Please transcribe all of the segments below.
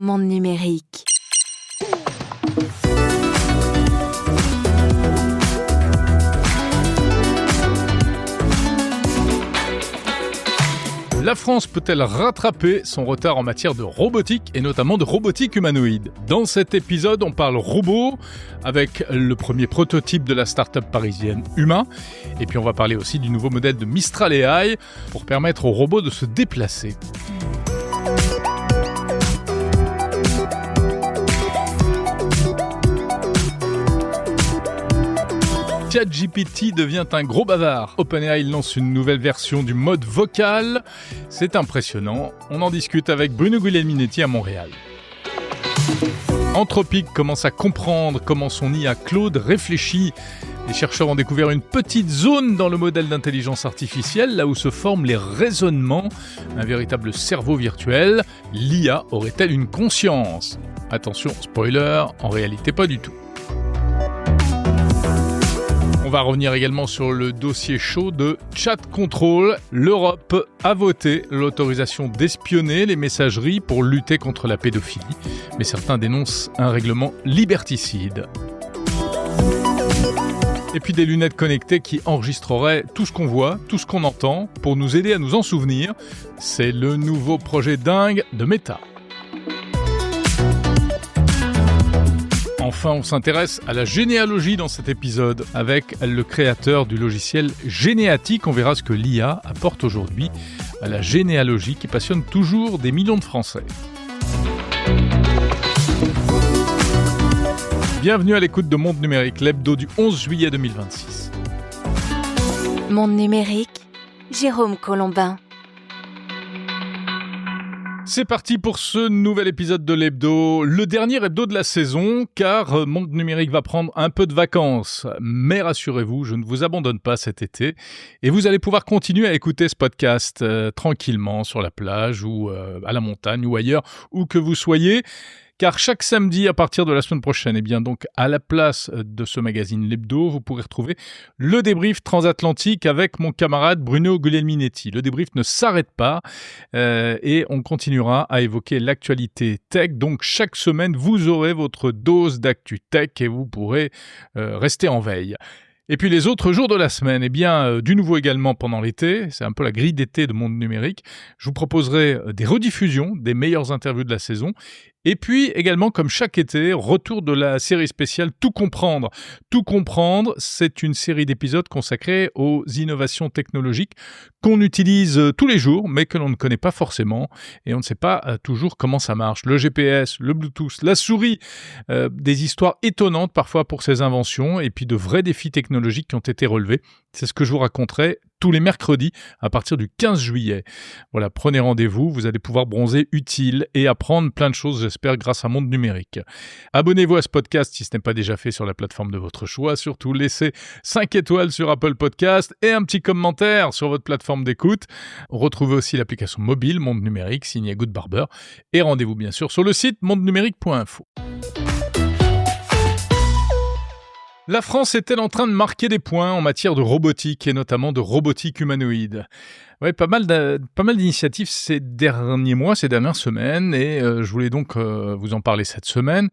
Monde numérique. La France peut-elle rattraper son retard en matière de robotique et notamment de robotique humanoïde ? Dans cet épisode, on parle robot avec le premier prototype de la start-up parisienne Uma. Et puis on va parler aussi du nouveau modèle de Mistral AI pour permettre aux robots de se déplacer. ChatGPT devient un gros bavard. OpenAI lance une nouvelle version du mode vocal. C'est impressionnant. On en discute avec Bruno Guglielminetti à Montréal. Anthropic commence à comprendre comment son IA Claude réfléchit. Les chercheurs ont découvert une petite zone dans le modèle d'intelligence artificielle, là où se forment les raisonnements. Un véritable cerveau virtuel. L'IA aurait-elle une conscience ? Attention, spoiler, en réalité pas du tout. On va revenir également sur le dossier chaud de Chat Control. L'Europe a voté l'autorisation d'espionner les messageries pour lutter contre la pédophilie. Mais certains dénoncent un règlement liberticide. Et puis des lunettes connectées qui enregistreraient tout ce qu'on voit, tout ce qu'on entend, pour nous aider à nous en souvenir. C'est le nouveau projet dingue de Meta. Enfin, on s'intéresse à la généalogie dans cet épisode avec le créateur du logiciel Généatique. On verra ce que l'IA apporte aujourd'hui à la généalogie qui passionne toujours des millions de Français. Bienvenue à l'écoute de Monde Numérique, l'hebdo du 11 juillet 2026. Monde numérique, Jérôme Colombin. C'est parti pour ce nouvel épisode de l'hebdo, le dernier hebdo de la saison, car Monde Numérique va prendre un peu de vacances. Mais rassurez-vous, je ne vous abandonne pas cet été et vous allez pouvoir continuer à écouter ce podcast tranquillement sur la plage ou à la montagne ou ailleurs, où que vous soyez. Car chaque samedi, à partir de la semaine prochaine, et bien donc à la place de ce magazine l'hebdo, vous pourrez retrouver le débrief transatlantique avec mon camarade Bruno Guglielminetti. Le débrief ne s'arrête pas et on continuera à évoquer l'actualité tech. Donc chaque semaine, vous aurez votre dose d'actu tech et vous pourrez rester en veille. Et puis les autres jours de la semaine, du nouveau également pendant l'été, c'est un peu la grille d'été de Monde Numérique, je vous proposerai des rediffusions des meilleures interviews de la saison. Et puis également, comme chaque été, retour de la série spéciale Tout comprendre. Tout comprendre, c'est une série d'épisodes consacrés aux innovations technologiques qu'on utilise tous les jours, mais que l'on ne connaît pas forcément, et on ne sait pas toujours comment ça marche. Le GPS, le Bluetooth, la souris, des histoires étonnantes parfois pour ces inventions, et puis de vrais défis technologiques qui ont été relevés. C'est ce que je vous raconterai tous les mercredis à partir du 15 juillet. Voilà, prenez rendez-vous, vous allez pouvoir bronzer utile et apprendre plein de choses, j'espère, grâce à Monde Numérique. Abonnez-vous à ce podcast si ce n'est pas déjà fait sur la plateforme de votre choix. Surtout, laissez 5 étoiles sur Apple Podcast et un petit commentaire sur votre plateforme d'écoute. Retrouvez aussi l'application mobile Monde Numérique, signée Good Barber. Et rendez-vous bien sûr sur le site mondenumérique.info. La France est-elle en train de marquer des points en matière de robotique et notamment de robotique humanoïde ? Ouais, pas mal d'initiatives ces derniers mois, ces dernières semaines, et je voulais donc vous en parler cette semaine.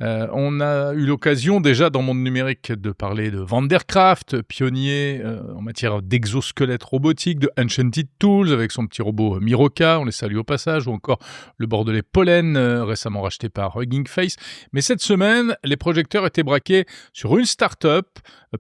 On a eu l'occasion déjà dans Monde Numérique de parler de Vandercraft, pionnier en matière d'exosquelette robotique, de Enchanted Tools avec son petit robot Miroka, on les salue au passage, ou encore le bordelais Pollen, récemment racheté par Hugging Face. Mais cette semaine, les projecteurs étaient braqués sur une start-up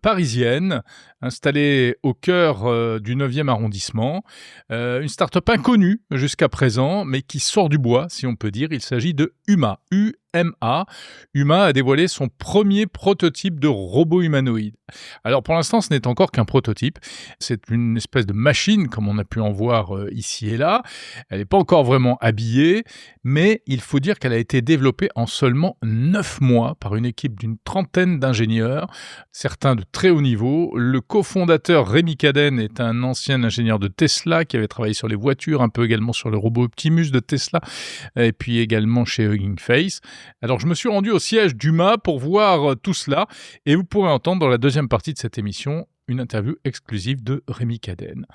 parisienne, installée au cœur du 9e arrondissement. Une start-up inconnue jusqu'à présent, mais qui sort du bois, si on peut dire. Il s'agit de Uma, UMA. Uma a dévoilé son premier prototype de robot humanoïde. Alors pour l'instant, ce n'est encore qu'un prototype. C'est une espèce de machine, comme on a pu en voir ici et là. Elle n'est pas encore vraiment habillée, mais il faut dire qu'elle a été développée en seulement 9 mois par une équipe d'une trentaine d'ingénieurs, certains de très haut niveau. Le cofondateur Rémi Cadenne est un ancien ingénieur de Tesla qui avait travaillé sur les voitures, un peu également sur le robot Optimus de Tesla, et puis également chez Hugging Face. Alors je me suis rendu au siège d'Uma pour voir tout cela, et vous pourrez entendre dans la deuxième partie de cette émission une interview exclusive de Rémi Cadenne.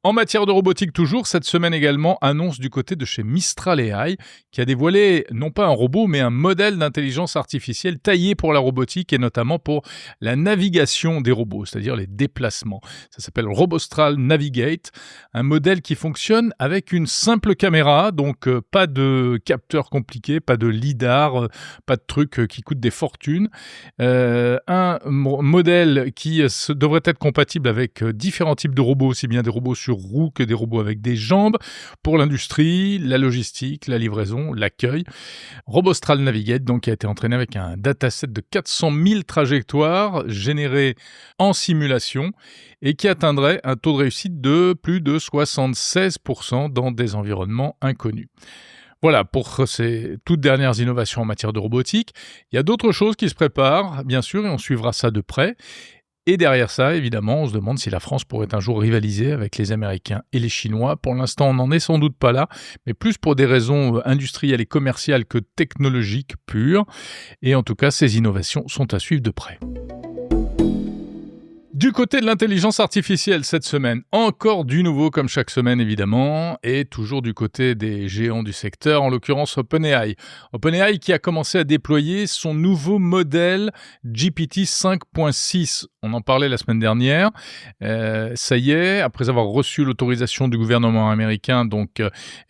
En matière de robotique toujours, cette semaine également, annonce du côté de chez Mistral AI, qui a dévoilé non pas un robot, mais un modèle d'intelligence artificielle taillé pour la robotique et notamment pour la navigation des robots, c'est-à-dire les déplacements. Ça s'appelle Robostral Navigate, un modèle qui fonctionne avec une simple caméra, donc pas de capteur compliqué, pas de lidar, pas de trucs qui coûtent des fortunes. Un modèle qui devrait être compatible avec différents types de robots, aussi bien des robots sur roues que des robots avec des jambes, pour l'industrie, la logistique, la livraison, l'accueil. Robostral Navigate, donc, qui a été entraîné avec un dataset de 400 000 trajectoires générées en simulation et qui atteindrait un taux de réussite de plus de 76% dans des environnements inconnus. Voilà pour ces toutes dernières innovations en matière de robotique. Il y a d'autres choses qui se préparent, bien sûr, et on suivra ça de près. Et derrière ça, évidemment, on se demande si la France pourrait un jour rivaliser avec les Américains et les Chinois. Pour l'instant, on n'en est sans doute pas là, mais plus pour des raisons industrielles et commerciales que technologiques pures. Et en tout cas, ces innovations sont à suivre de près. Du côté de l'intelligence artificielle cette semaine, encore du nouveau comme chaque semaine évidemment, et toujours du côté des géants du secteur, en l'occurrence OpenAI. OpenAI qui a commencé à déployer son nouveau modèle GPT 5.6. On en parlait la semaine dernière. Ça y est, après avoir reçu l'autorisation du gouvernement américain, donc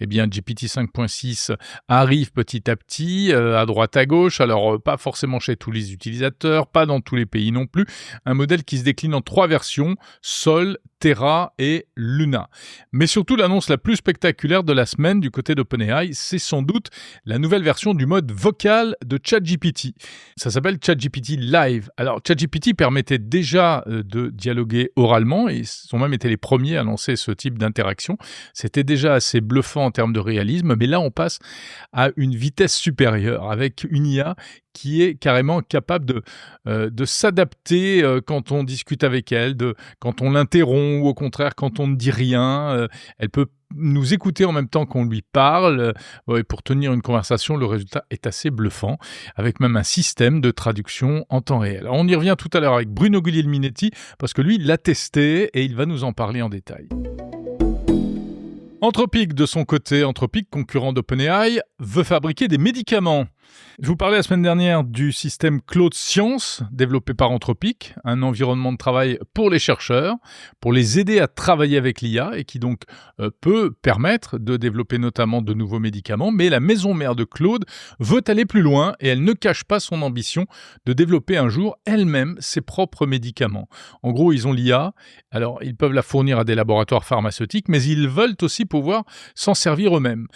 GPT 5.6 arrive petit à petit, à droite à gauche. Alors pas forcément chez tous les utilisateurs, pas dans tous les pays non plus. Un modèle qui se décline en 3 versions, Sol, Terra et Luna. Mais surtout, l'annonce la plus spectaculaire de la semaine du côté d'OpenAI, c'est sans doute la nouvelle version du mode vocal de ChatGPT. Ça s'appelle ChatGPT Live. Alors, ChatGPT permettait déjà de dialoguer oralement, et ils ont même été les premiers à lancer ce type d'interaction. C'était déjà assez bluffant en termes de réalisme, mais là, on passe à une vitesse supérieure avec une IA qui est carrément capable de s'adapter quand on discute avec elle, quand on l'interrompt ou au contraire quand on ne dit rien. Elle peut nous écouter en même temps qu'on lui parle. Et pour tenir une conversation, le résultat est assez bluffant, avec même un système de traduction en temps réel. Alors, on y revient tout à l'heure avec Bruno Guglielminetti, parce que lui, il l'a testé et il va nous en parler en détail. Anthropic, de son côté, Anthropic, concurrent d'OpenAI, veut fabriquer des médicaments. Je vous parlais la semaine dernière du système Claude Science, développé par Anthropic, un environnement de travail pour les chercheurs, pour les aider à travailler avec l'IA et qui donc peut permettre de développer notamment de nouveaux médicaments. Mais la maison mère de Claude veut aller plus loin et elle ne cache pas son ambition de développer un jour elle-même ses propres médicaments. En gros, ils ont l'IA, alors ils peuvent la fournir à des laboratoires pharmaceutiques, mais ils veulent aussi pouvoir s'en servir eux-mêmes.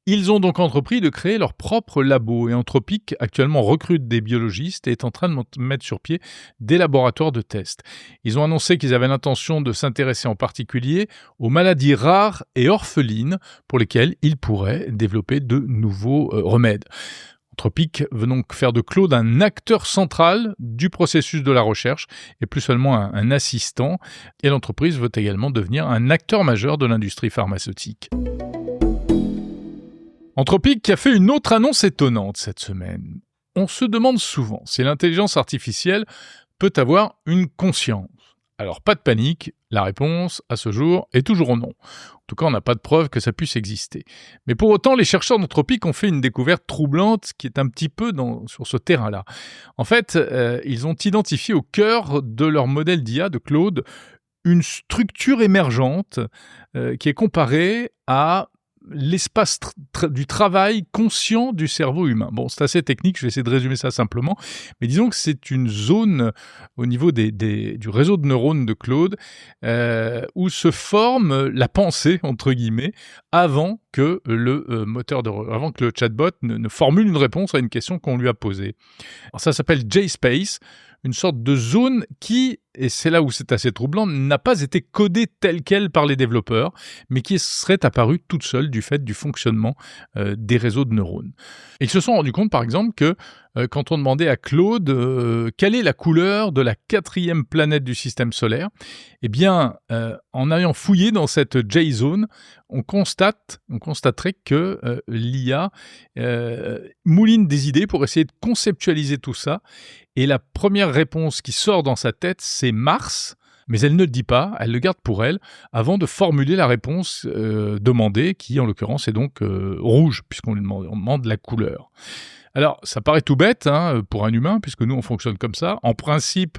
Ils ont donc entrepris de créer leur propre labo et Anthropic actuellement recrute des biologistes et est en train de mettre sur pied des laboratoires de tests. Ils ont annoncé qu'ils avaient l'intention de s'intéresser en particulier aux maladies rares et orphelines pour lesquelles ils pourraient développer de nouveaux remèdes. Anthropic veut donc faire de Claude un acteur central du processus de la recherche et plus seulement un assistant. Et l'entreprise veut également devenir un acteur majeur de l'industrie pharmaceutique. Anthropic qui a fait une autre annonce étonnante cette semaine. On se demande souvent si l'intelligence artificielle peut avoir une conscience. Alors pas de panique, la réponse à ce jour est toujours non. En tout cas, on n'a pas de preuve que ça puisse exister. Mais pour autant, les chercheurs d'Anthropic ont fait une découverte troublante qui est un petit peu sur ce terrain-là. En fait, ils ont identifié au cœur de leur modèle d'IA de Claude une structure émergente qui est comparée à l'espace du travail conscient du cerveau humain. Bon, c'est assez technique, je vais essayer de résumer ça simplement, mais disons que c'est une zone au niveau du réseau de neurones de Claude où se forme la pensée, entre guillemets, avant que avant que le chatbot ne formule une réponse à une question qu'on lui a posée. Alors, ça s'appelle JSpace, une sorte de zone qui, et c'est là où c'est assez troublant, n'a pas été codée telle quelle par les développeurs, mais qui serait apparue toute seule du fait du fonctionnement des réseaux de neurones. Et ils se sont rendus compte, par exemple, que quand on demandait à Claude quelle est la couleur de la 4e planète du système solaire, eh bien, en ayant fouillé dans cette J-zone, on constaterait que l'IA mouline des idées pour essayer de conceptualiser tout ça. Et la première réponse qui sort dans sa tête, c'est Mars, Mais elle ne le dit pas, elle le garde pour elle, avant de formuler la réponse demandée, qui en l'occurrence est donc rouge, puisqu'on lui demande la couleur. Alors, ça paraît tout bête pour un humain, puisque nous, on fonctionne comme ça. En principe,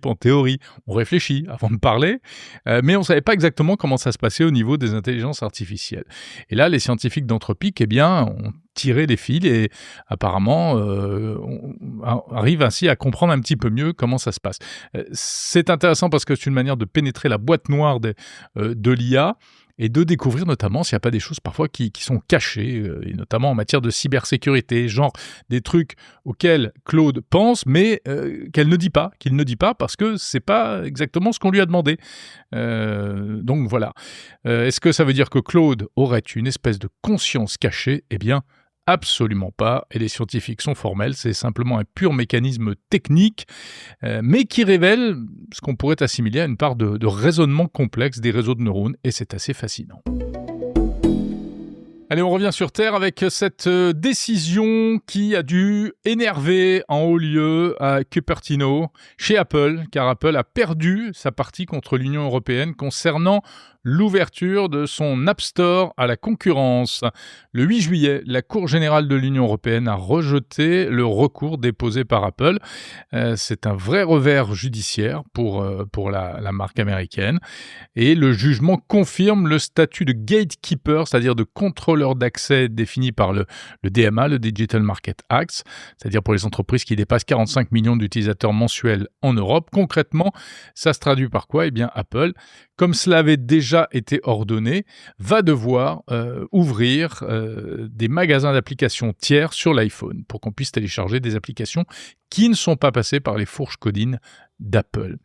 en théorie, on réfléchit avant de parler, mais on ne savait pas exactement comment ça se passait au niveau des intelligences artificielles. Et là, les scientifiques d'Anthropic, ont tiré les fils et apparemment on arrive ainsi à comprendre un petit peu mieux comment ça se passe. C'est intéressant parce que c'est une manière de pénétrer la boîte noire de l'IA, et de découvrir notamment s'il n'y a pas des choses parfois qui sont cachées, et notamment en matière de cybersécurité, genre des trucs auxquels Claude pense, mais qu'il ne dit pas parce que c'est pas exactement ce qu'on lui a demandé. Donc voilà. Est-ce que ça veut dire que Claude aurait une espèce de conscience cachée ? Eh bien, absolument pas, et les scientifiques sont formels, c'est simplement un pur mécanisme technique, mais qui révèle ce qu'on pourrait assimiler à une part de raisonnement complexe des réseaux de neurones, et c'est assez fascinant. Allez, on revient sur Terre avec cette décision qui a dû énerver en haut lieu à Cupertino, chez Apple, car Apple a perdu sa partie contre l'Union européenne concernant l'ouverture de son App Store à la concurrence. Le 8 juillet, la Cour générale de l'Union européenne a rejeté le recours déposé par Apple. C'est un vrai revers judiciaire pour la marque américaine. Et le jugement confirme le statut de gatekeeper, c'est-à-dire de contrôleur d'accès défini par le DMA, le Digital Market Act, c'est-à-dire pour les entreprises qui dépassent 45 millions d'utilisateurs mensuels en Europe. Concrètement, ça se traduit par quoi ? Eh bien, Apple, comme cela avait déjà été ordonné, va devoir ouvrir des magasins d'applications tiers sur l'iPhone pour qu'on puisse télécharger des applications qui ne sont pas passées par les fourches codines d'Apple.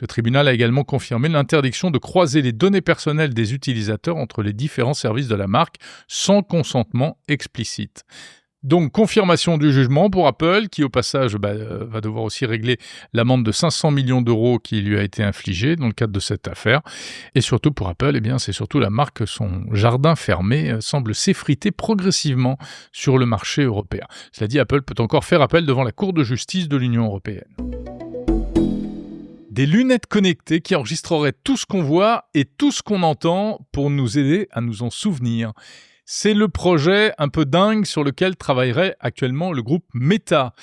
Le tribunal a également confirmé l'interdiction de croiser les données personnelles des utilisateurs entre les différents services de la marque sans consentement explicite. Donc, confirmation du jugement pour Apple, qui au passage va devoir aussi régler l'amende de 500 millions d'euros qui lui a été infligée dans le cadre de cette affaire. Et surtout pour Apple, c'est surtout la marque, son jardin fermé semble s'effriter progressivement sur le marché européen. Cela dit, Apple peut encore faire appel devant la Cour de justice de l'Union européenne. Des lunettes connectées qui enregistreraient tout ce qu'on voit et tout ce qu'on entend pour nous aider à nous en souvenir. C'est le projet un peu dingue sur lequel travaillerait actuellement le groupe Meta.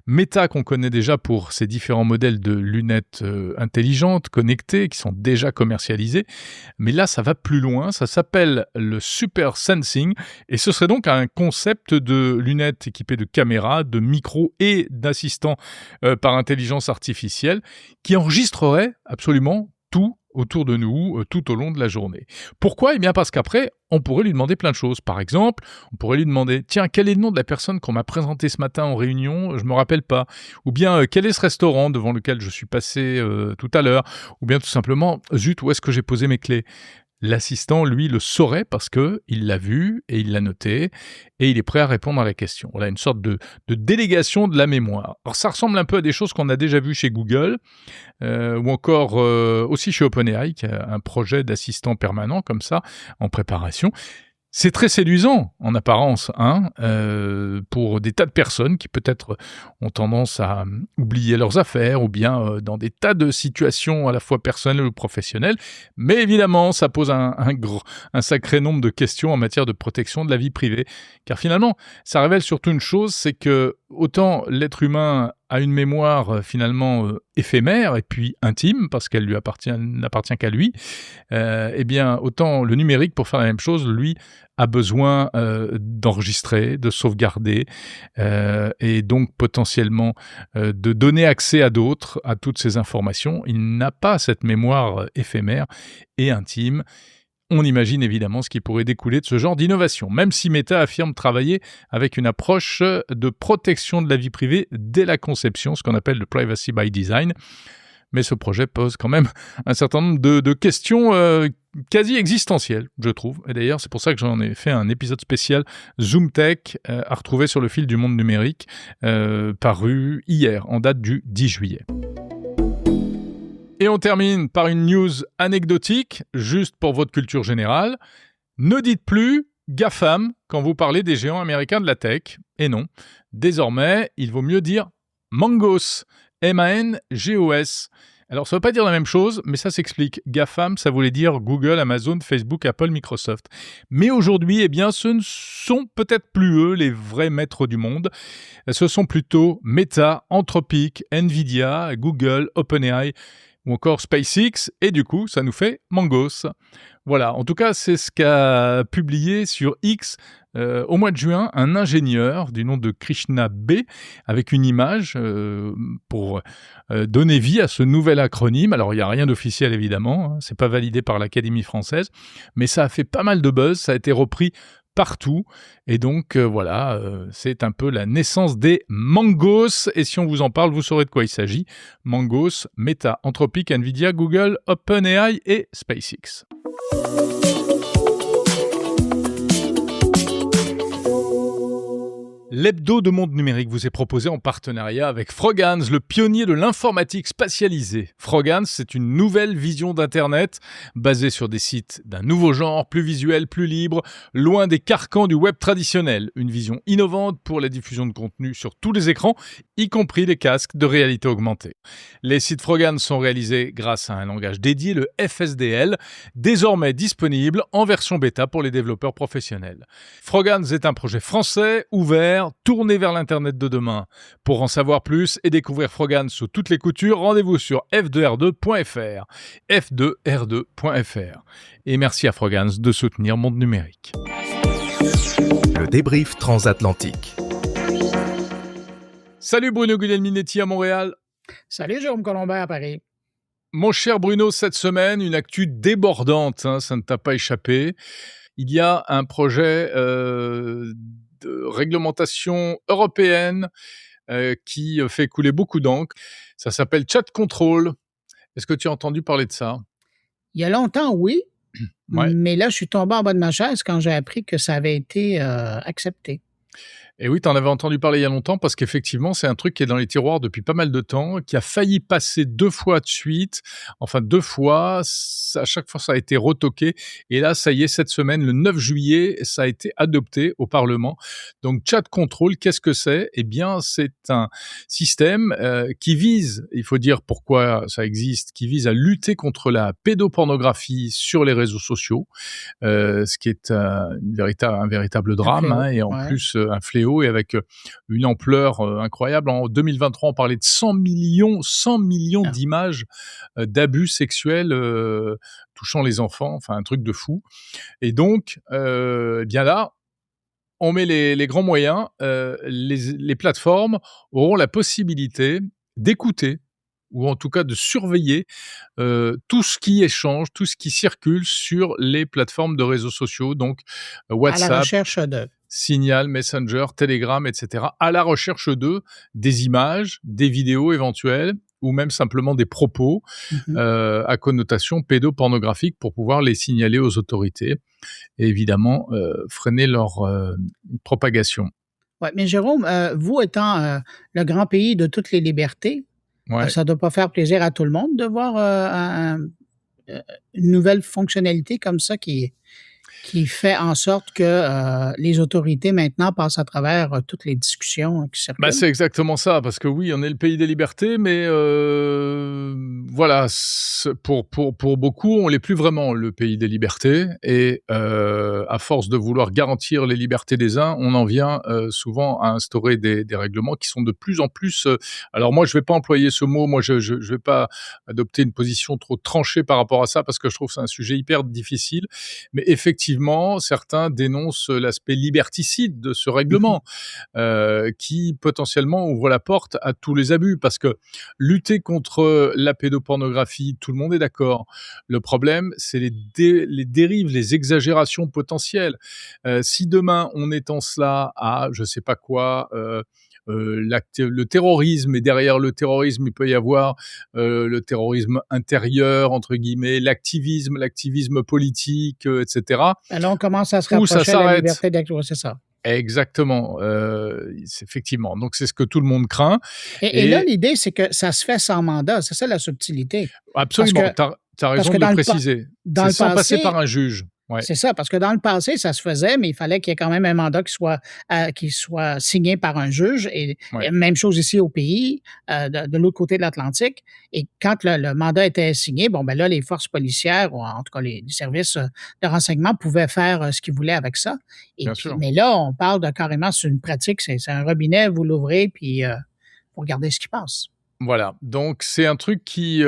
Meta qu'on connaît déjà pour ses différents modèles de lunettes intelligentes, connectées, qui sont déjà commercialisées. Mais là, ça va plus loin, ça s'appelle le Super Sensing, et ce serait donc un concept de lunettes équipées de caméras, de micros et d'assistants par intelligence artificielle, qui enregistrerait absolument tout autour de nous tout au long de la journée. Pourquoi ? Eh bien parce qu'après, on pourrait lui demander plein de choses. Par exemple, on pourrait lui demander « Tiens, quel est le nom de la personne qu'on m'a présenté ce matin en réunion ? Je ne me rappelle pas. » Ou bien « Quel est ce restaurant devant lequel je suis passé tout à l'heure ?» Ou bien tout simplement « Zut, où est-ce que j'ai posé mes clés ?» L'assistant, lui, le saurait parce qu'il l'a vu et il l'a noté et il est prêt à répondre à la question. Voilà une sorte de délégation de la mémoire. Alors ça ressemble un peu à des choses qu'on a déjà vues chez Google ou encore aussi chez OpenAI, qui a un projet d'assistant permanent comme ça en préparation. C'est très séduisant en apparence, pour des tas de personnes qui peut-être ont tendance à oublier leurs affaires ou bien dans des tas de situations à la fois personnelles ou professionnelles. Mais évidemment, ça pose un sacré nombre de questions en matière de protection de la vie privée. Car finalement, ça révèle surtout une chose, c'est que autant l'être humain a une mémoire finalement éphémère et puis intime, parce qu'elle n'appartient qu'à lui, eh bien autant le numérique, pour faire la même chose, lui, a besoin d'enregistrer, de sauvegarder et donc potentiellement de donner accès à d'autres à toutes ces informations. Il n'a pas cette mémoire éphémère et intime. On imagine évidemment ce qui pourrait découler de ce genre d'innovation, même si Meta affirme travailler avec une approche de protection de la vie privée dès la conception, ce qu'on appelle le privacy by design. Mais ce projet pose quand même un certain nombre de questions quasi existentielles, je trouve. Et d'ailleurs, c'est pour ça que j'en ai fait un épisode spécial Zoom Tech à retrouver sur le fil du monde numérique, paru hier, en date du 10 juillet. Et on termine par une news anecdotique, juste pour votre culture générale. Ne dites plus GAFAM quand vous parlez des géants américains de la tech. Et non, désormais, il vaut mieux dire Mangos, M-A-N-G-O-S. Alors, ça ne veut pas dire la même chose, mais ça s'explique. GAFAM, ça voulait dire Google, Amazon, Facebook, Apple, Microsoft. Mais aujourd'hui, eh bien, ce ne sont peut-être plus eux les vrais maîtres du monde. Ce sont plutôt Meta, Anthropic, Nvidia, Google, OpenAI ou encore SpaceX. Et du coup, ça nous fait Mangos. Voilà, en tout cas, c'est ce qu'a publié sur X au mois de juin un ingénieur du nom de Krishna B avec une image pour donner vie à ce nouvel acronyme. Alors, il n'y a rien d'officiel évidemment, c'est pas validé par l'Académie française, mais ça a fait pas mal de buzz, ça a été repris partout. Et donc, voilà, c'est un peu la naissance des Mangos. Et si on vous en parle, vous saurez de quoi il s'agit. Mangos, Meta, Anthropic, Nvidia, Google, OpenAI et SpaceX. L'hebdo de Monde Numérique vous est proposé en partenariat avec Frogans, le pionnier de l'informatique spatialisée. Frogans, c'est une nouvelle vision d'Internet basée sur des sites d'un nouveau genre, plus visuel, plus libre, loin des carcans du web traditionnel. Une vision innovante pour la diffusion de contenu sur tous les écrans, y compris les casques de réalité augmentée. Les sites Frogans sont réalisés grâce à un langage dédié, le FSDL, désormais disponible en version bêta pour les développeurs professionnels. Frogans est un projet français, ouvert, tourné vers l'Internet de demain. Pour en savoir plus et découvrir Frogans sous toutes les coutures, rendez-vous sur f2r2.fr. f2r2.fr. Et merci à Frogans de soutenir Monde Numérique. Le débrief transatlantique. Salut Bruno Guglielminetti à Montréal. Salut Jérôme Colombin à Paris. Mon cher Bruno, cette semaine, une actu débordante, ça ne t'a pas échappé. Il y a un projet de réglementation européenne qui fait couler beaucoup d'encre. Ça s'appelle Chat Control. Est-ce que tu as entendu parler de ça? Il y a longtemps, oui. Ouais. Mais là, je suis tombé en bas de ma chaise quand j'ai appris que ça avait été accepté. Et oui, tu en avais entendu parler il y a longtemps parce qu'effectivement, c'est un truc qui est dans les tiroirs depuis pas mal de temps, qui a failli passer 2 fois de suite. Enfin, 2 fois. À chaque fois, ça a été retoqué. Et là, ça y est, cette semaine, le 9 juillet, ça a été adopté au Parlement. Donc, Chat Control, qu'est-ce que c'est? Eh bien, c'est un système qui vise, il faut dire pourquoi ça existe, qui vise à lutter contre la pédopornographie sur les réseaux sociaux, ce qui est un véritable drame, fléau, et en ouais. plus un fléau et avec une ampleur incroyable. En 2023, on parlait de 100 millions d'images d'abus sexuels touchant les enfants, enfin un truc de fou. Et donc, eh bien là, on met les grands moyens, les plateformes auront la possibilité d'écouter ou en tout cas de surveiller tout ce qui échange, tout ce qui circule sur les plateformes de réseaux sociaux, donc À la WhatsApp, recherche de... Signal, Messenger, Telegram, etc., à la recherche des images, des vidéos éventuelles, ou même simplement des propos à connotation pédopornographique pour pouvoir les signaler aux autorités et évidemment freiner leur propagation. Oui, mais Jérôme, vous étant le grand pays de toutes les libertés, Ouais. ça ne doit pas faire plaisir à tout le monde de voir une nouvelle fonctionnalité comme ça qui fait en sorte que les autorités maintenant passent à travers toutes les discussions qui circulent. Bah, c'est exactement ça, parce que oui, on est le pays des libertés, mais voilà, pour beaucoup, on l'est plus vraiment le pays des libertés, et à force de vouloir garantir les libertés des uns, on en vient souvent à instaurer des règlements qui sont de plus en plus... alors moi, je vais pas employer ce mot, moi je vais pas adopter une position trop tranchée par rapport à ça, parce que je trouve que c'est un sujet hyper difficile, mais effectivement, certains dénoncent l'aspect liberticide de ce règlement, qui potentiellement ouvre la porte à tous les abus, parce que lutter contre la pédopornographie, tout le monde est d'accord. Le problème, c'est les dérives, les exagérations potentielles. Si demain, on étend cela à, je sais pas quoi... le terrorisme, et derrière le terrorisme, il peut y avoir le terrorisme intérieur, entre guillemets, l'activisme politique, etc. Alors, on commence à se Où ça rapprocher de la s'arrête. liberté d'activité, c'est ça. Exactement, effectivement. Donc, c'est ce que tout le monde craint. Et là, l'idée, c'est que ça se fait sans mandat. C'est ça la subtilité. Absolument, Parce tu as raison que de le préciser. dans C'est le sans passer passé, par un juge. Ouais. C'est ça, parce que dans le passé, ça se faisait, mais il fallait qu'il y ait quand même un mandat qui soit signé par un juge. Et même chose ici au pays, de l'autre côté de l'Atlantique. Et quand le mandat était signé, bon, ben là, les forces policières, ou en tout cas les services de renseignement pouvaient faire ce qu'ils voulaient avec ça. Bien sûr. Mais là, on parle de carrément, c'est une pratique, c'est un robinet, vous l'ouvrez, puis vous regardez ce qui passe. Voilà, donc c'est un truc qui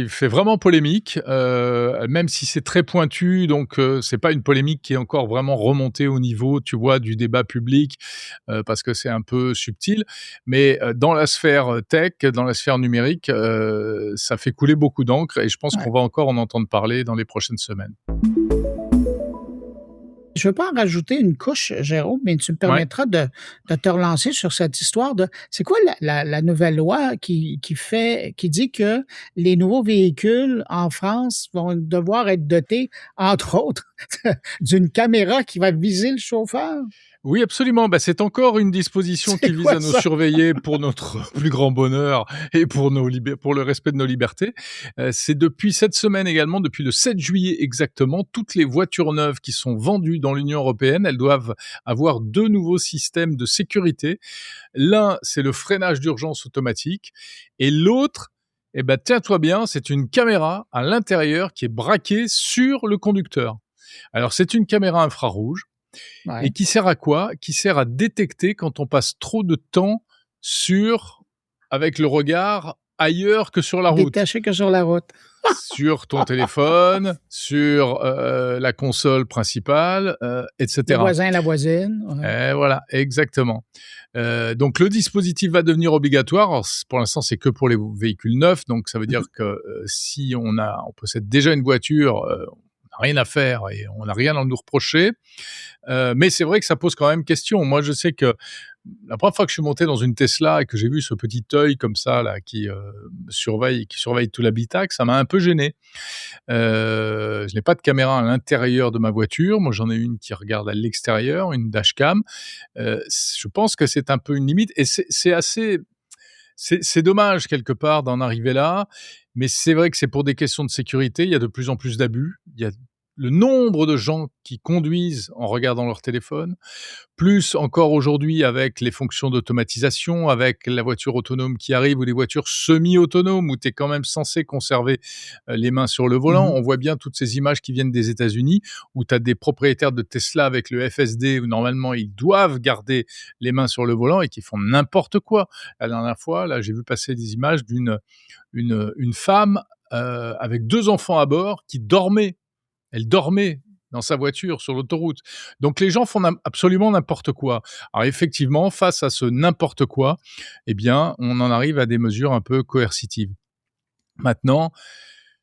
fait vraiment polémique, même si c'est très pointu, donc c'est pas une polémique qui est encore vraiment remontée au niveau, tu vois, du débat public, parce que c'est un peu subtil. Mais dans la sphère tech, dans la sphère numérique, ça fait couler beaucoup d'encre et je pense qu'on va encore en entendre parler dans les prochaines semaines. Je ne veux pas en rajouter une couche, Jérôme, mais tu me permettras de te relancer sur cette histoire de... C'est quoi la nouvelle loi qui dit que les nouveaux véhicules en France vont devoir être dotés, entre autres, d'une caméra qui va viser le chauffeur? Oui, absolument. Bah, c'est encore une disposition qui vise à nous surveiller pour notre plus grand bonheur et pour le respect de nos libertés. C'est depuis cette semaine également, depuis le 7 juillet exactement, toutes les voitures neuves qui sont vendues dans l'Union européenne, elles doivent avoir 2 nouveaux systèmes de sécurité. L'un, c'est le freinage d'urgence automatique et l'autre, eh ben, tiens-toi bien, c'est une caméra à l'intérieur qui est braquée sur le conducteur. Alors, c'est une caméra infrarouge. Et qui sert à quoi? Qui sert à détecter quand on passe trop de temps avec le regard ailleurs que sur la route. Détaché que sur la route. Sur ton téléphone, sur la console principale, etc. Le voisin, la voisine. Ouais. Voilà, exactement. Donc le dispositif va devenir obligatoire. Alors, pour l'instant, c'est que pour les véhicules neufs. Donc ça veut dire que si on possède déjà une voiture, on n'a rien à faire et on n'a rien à nous reprocher. Mais c'est vrai que ça pose quand même question. Moi, je sais que la première fois que je suis monté dans une Tesla et que j'ai vu ce petit œil comme ça là qui surveille tout l'habitacle, ça m'a un peu gêné. Je n'ai pas de caméra à l'intérieur de ma voiture. Moi, j'en ai une qui regarde à l'extérieur, une dashcam. Je pense que c'est un peu une limite et c'est dommage quelque part d'en arriver là. Mais c'est vrai que c'est pour des questions de sécurité. Il y a de plus en plus d'abus. Il y a le nombre de gens qui conduisent en regardant leur téléphone, plus encore aujourd'hui avec les fonctions d'automatisation, avec la voiture autonome qui arrive ou les voitures semi-autonomes où tu es quand même censé conserver les mains sur le volant. On voit bien toutes ces images qui viennent des États-Unis où tu as des propriétaires de Tesla avec le FSD où normalement ils doivent garder les mains sur le volant et qui font n'importe quoi. La dernière fois, là, j'ai vu passer des images d'une femme avec 2 enfants à bord qui dormait. Elle dormait dans sa voiture sur l'autoroute. Donc les gens font absolument n'importe quoi. Alors effectivement, face à ce n'importe quoi, eh bien, on en arrive à des mesures un peu coercitives. Maintenant,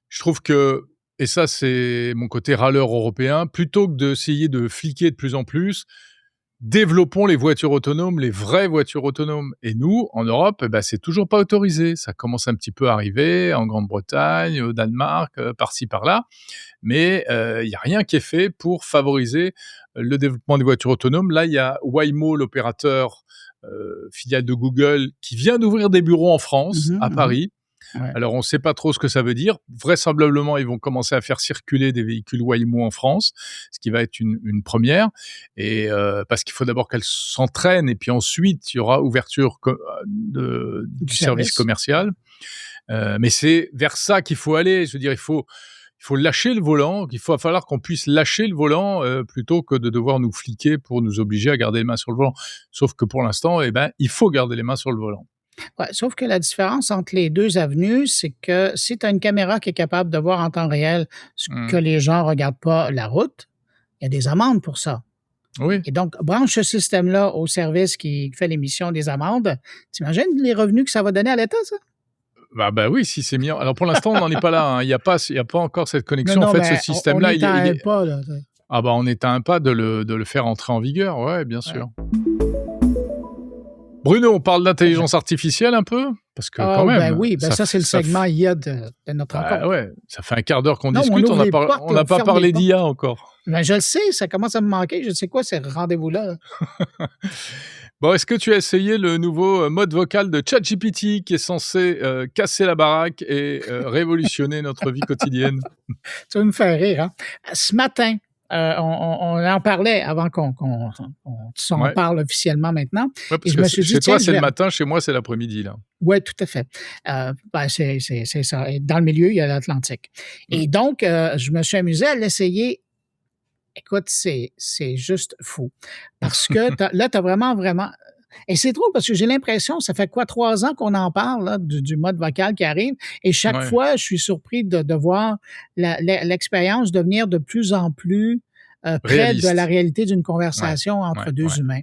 je trouve que, et ça c'est mon côté râleur européen, plutôt que d'essayer de fliquer de plus en plus, développons les voitures autonomes, les vraies voitures autonomes. Et nous, en Europe, eh ben, c'est toujours pas autorisé. Ça commence un petit peu à arriver en Grande-Bretagne, au Danemark, par-ci, par-là. Mais il n'y a rien qui est fait pour favoriser le développement des voitures autonomes. Là, il y a Waymo, l'opérateur filiale de Google, qui vient d'ouvrir des bureaux en France, à Paris. Ouais. Alors, on ne sait pas trop ce que ça veut dire. Vraisemblablement, ils vont commencer à faire circuler des véhicules Waymo en France, ce qui va être une première. Et parce qu'il faut d'abord qu'elles s'entraînent, et puis ensuite, il y aura ouverture du service commercial. Mais c'est vers ça qu'il faut aller. Je veux dire, il faut lâcher le volant. Il va falloir qu'on puisse lâcher le volant plutôt que de devoir nous fliquer pour nous obliger à garder les mains sur le volant. Sauf que pour l'instant, il faut garder les mains sur le volant. Ouais, sauf que la différence entre les 2 avenues, c'est que si tu as une caméra qui est capable de voir en temps réel ce que les gens ne regardent pas la route, il y a des amendes pour ça. Oui. Et donc, branche ce système-là au service qui fait l'émission des amendes. T'imagines les revenus que ça va donner à l'État, ça? Bah oui, si c'est mis. Alors pour l'instant, on n'en est pas là. Il n'y a pas encore cette connexion. Non, en fait, ce système-là, on est à un pas, là. Ah bah on est à un pas de le faire entrer en vigueur. Ouais, bien sûr. Bruno, on parle d'intelligence artificielle un peu? Parce que quand même... Ben oui, ça c'est le segment IA de notre rencontre. Ouais, ça fait un quart d'heure qu'on discute, on n'a pas parlé d'IA encore. Ben je le sais, ça commence à me manquer. Je sais quoi, ces rendez-vous-là. Bon, est-ce que tu as essayé le nouveau mode vocal de ChatGPT qui est censé casser la baraque et révolutionner notre vie quotidienne? Tu vas me faire rire, hein? Ce matin, on en parlait avant qu'on s'en parle officiellement maintenant. Ouais, parce que chez toi, c'est le matin, chez moi, c'est l'après-midi, là. Oui, tout à fait. C'est ça. Et dans le milieu, il y a l'Atlantique. Et donc, je me suis amusé à l'essayer. Écoute, c'est juste fou. Parce que là, tu as vraiment... Et c'est drôle parce que j'ai l'impression, ça fait 3 ans qu'on en parle là, du mode vocal qui arrive. Et chaque fois, je suis surpris de voir l'expérience devenir de plus en plus près de la réalité d'une conversation entre deux humains.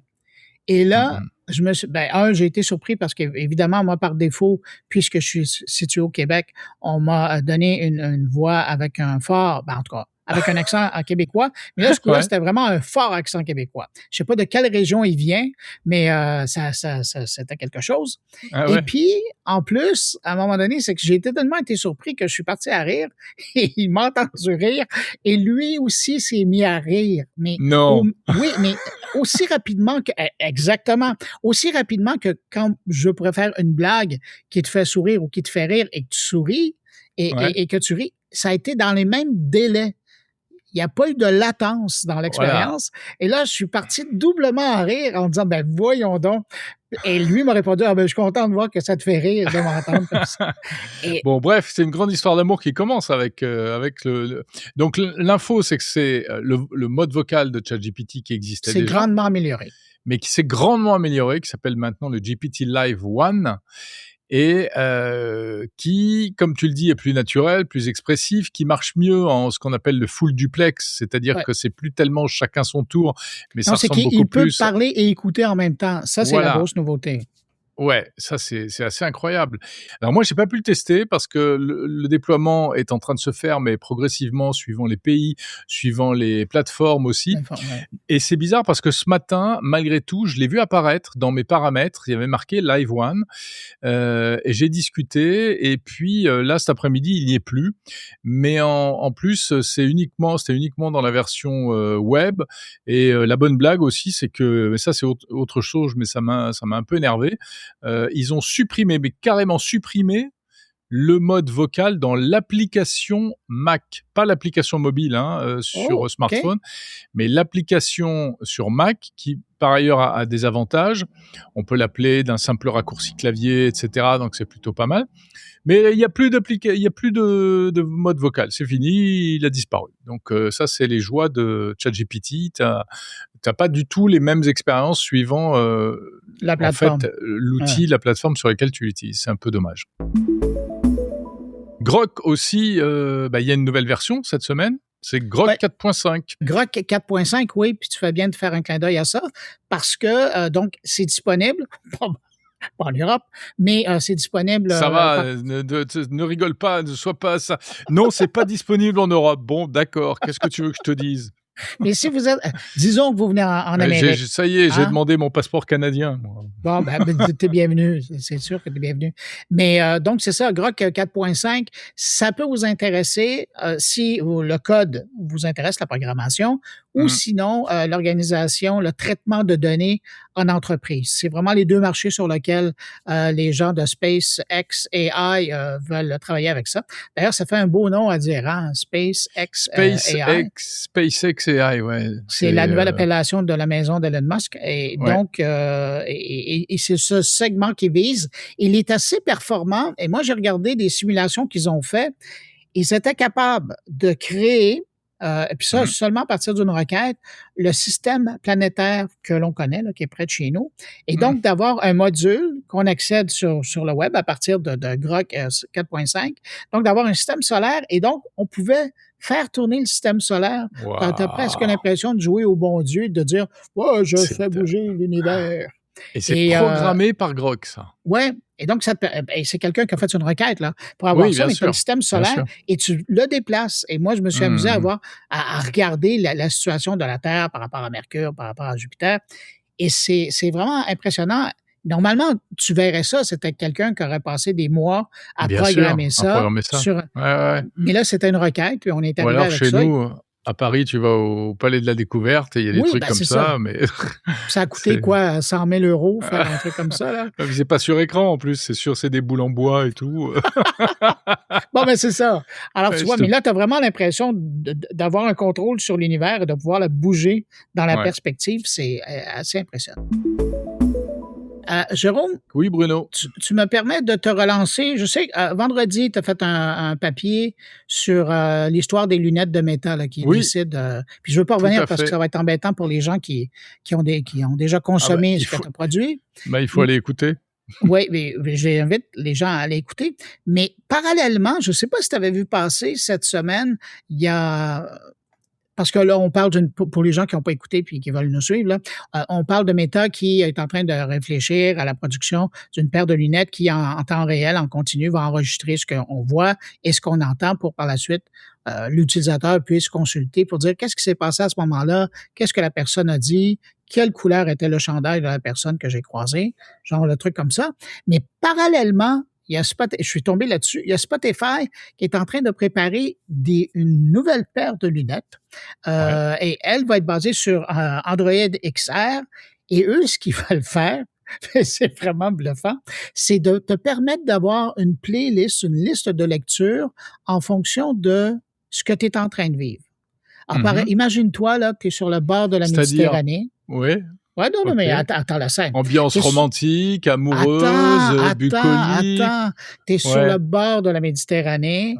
Et là, je me suis... j'ai été surpris parce qu'évidemment, moi, par défaut, puisque je suis situé au Québec, on m'a donné une voix avec un fort... en tout cas, avec un accent québécois. Mais là, ce coup-là, c'était vraiment un fort accent québécois. Je sais pas de quelle région il vient, mais ça c'était quelque chose. Et puis, en plus, à un moment donné, c'est que j'ai tellement été surpris que je suis parti à rire et il m'a entendu rire et lui aussi s'est mis à rire. Mais non. Oui, mais aussi rapidement que... Exactement. Aussi rapidement que quand je pourrais faire une blague qui te fait sourire ou qui te fait rire et que tu souris et que tu ris, ça a été dans les mêmes délais. Il n'y a pas eu de latence dans l'expérience. Voilà. Et là, je suis parti doublement en rire en disant, voyons donc. Et lui m'a répondu, je suis content de voir que ça te fait rire de m'entendre comme ça. Bon, bref, c'est une grande histoire d'amour qui commence avec le... Donc, l'info, c'est que c'est le mode vocal de ChatGPT qui existait déjà. C'est grandement amélioré. Mais qui s'est grandement amélioré, qui s'appelle maintenant le GPT Live One. Et qui, comme tu le dis, est plus naturel, plus expressif, qui marche mieux en ce qu'on appelle le full duplex, c'est-à-dire que c'est plus tellement chacun son tour, mais ça ressemble beaucoup plus... Il peut parler et écouter en même temps. Ça, c'est la grosse nouveauté. Ouais, ça c'est assez incroyable. Alors moi, j'ai pas pu le tester parce que le déploiement est en train de se faire, mais progressivement, suivant les pays, suivant les plateformes aussi. Et c'est bizarre parce que ce matin, malgré tout, je l'ai vu apparaître dans mes paramètres. Il y avait marqué Live One et j'ai discuté. Et puis là, cet après-midi, il n'y est plus. Mais en plus, c'était uniquement dans la version web. Et la bonne blague aussi, c'est que, mais ça c'est autre chose, mais ça m'a un peu énervé. Ils ont supprimé, mais carrément supprimé, le mode vocal dans l'application Mac. Pas l'application mobile sur smartphone, mais l'application sur Mac qui, par ailleurs, a des avantages. On peut l'appeler d'un simple raccourci clavier, etc. Donc, c'est plutôt pas mal. Mais il n'y a plus de mode vocal. C'est fini, il a disparu. Donc, ça, c'est les joies de ChatGPT. T'as pas du tout les mêmes expériences suivant la plateforme. En fait, l'outil, la plateforme sur laquelle tu l'utilises. C'est un peu dommage. Grok aussi, il y a une nouvelle version cette semaine. C'est Grok 4.5. Grok 4.5, oui, puis tu fais bien de faire un clin d'œil à ça, parce que donc c'est disponible. Pas en Europe, mais c'est disponible. Ça va, ne rigole pas, ne sois pas ça. Non, c'est pas disponible en Europe. Bon, d'accord. Qu'est-ce que tu veux que je te dise? Mais si vous êtes, disons que vous venez en Amérique. Ça y est, j'ai demandé mon passeport canadien, moi. Bon, t'es bienvenu. C'est sûr que t'es bienvenu. Mais donc, c'est ça, Grok 4.5, ça peut vous intéresser si le code vous intéresse, la programmation, ou sinon l'organisation, le traitement de données en entreprise. C'est vraiment les deux marchés sur lesquels les gens de SpaceX AI veulent travailler avec ça. D'ailleurs, ça fait un beau nom à dire, hein? SpaceX AI. SpaceX AI, ouais. C'est la nouvelle appellation de la maison d'Elon Musk. Et donc, et c'est ce segment qui vise. Il est assez performant. Et moi, j'ai regardé des simulations qu'ils ont fait. Ils étaient capables de créer, et puis ça, seulement à partir d'une requête, le système planétaire que l'on connaît, là, qui est près de chez nous. Et donc, d'avoir un module qu'on accède sur le web à partir de Grok 4.5. Donc, d'avoir un système solaire. Et donc, on pouvait faire tourner le système solaire. Wow. T'as presque l'impression de jouer au bon Dieu, de dire « Ouais, je fais bouger l'univers ». Et c'est programmé par Grok, ça. Ouais. Et donc, c'est quelqu'un qui a fait une requête là, pour avoir ça, mais tu as le système solaire et tu le déplaces. Et moi, je me suis amusé à regarder la situation de la Terre par rapport à Mercure, par rapport à Jupiter. Et c'est vraiment impressionnant. Normalement, tu verrais ça, c'était quelqu'un qui aurait passé des mois à programmer ça. Mais là, c'était une requête, puis on est arrivé avec chez ça. Nous, À Paris, tu vas au Palais de la Découverte et il y a des trucs comme ça, mais... Ça a coûté quoi, 100 000 € faire un truc comme ça, là? C'est pas sur écran, en plus. C'est des boules en bois et tout. Bon, ben c'est ça. Alors, tu vois, mais là, tu as vraiment l'impression d'avoir un contrôle sur l'univers et de pouvoir le bouger dans la perspective. C'est assez impressionnant. Jérôme? Oui, Bruno? Tu me permets de te relancer. Je sais que vendredi, tu as fait un papier sur l'histoire des lunettes de Meta là, qui décident. Puis je ne veux pas revenir parce que ça va être embêtant pour les gens qui ont déjà consommé ce que tu as produit. Il faut aller écouter. Oui, mais j'invite les gens à aller écouter. Mais parallèlement, je ne sais pas si tu avais vu passer cette semaine, il y a... Parce que là, on parle pour les gens qui n'ont pas écouté puis qui veulent nous suivre, là, on parle de Meta qui est en train de réfléchir à la production d'une paire de lunettes qui, en temps réel, en continu, va enregistrer ce qu'on voit et ce qu'on entend pour, par la suite, l'utilisateur puisse consulter pour dire qu'est-ce qui s'est passé à ce moment-là, qu'est-ce que la personne a dit, quelle couleur était le chandail de la personne que j'ai croisée, genre le truc comme ça. Mais parallèlement, je suis tombé là-dessus. Il y a Spotify qui est en train de préparer une nouvelle paire de lunettes. Et elle va être basée sur Android XR. Et eux, ce qu'ils veulent faire, c'est vraiment bluffant, c'est de te permettre d'avoir une playlist, une liste de lecture en fonction de ce que tu es en train de vivre. Alors, imagine-toi, là, tu es sur le bord de la Méditerranée. Oui. Ouais, non, mais attends la scène. Ambiance romantique, amoureuse, bucolique. Attends. T'es sur le bord de la Méditerranée,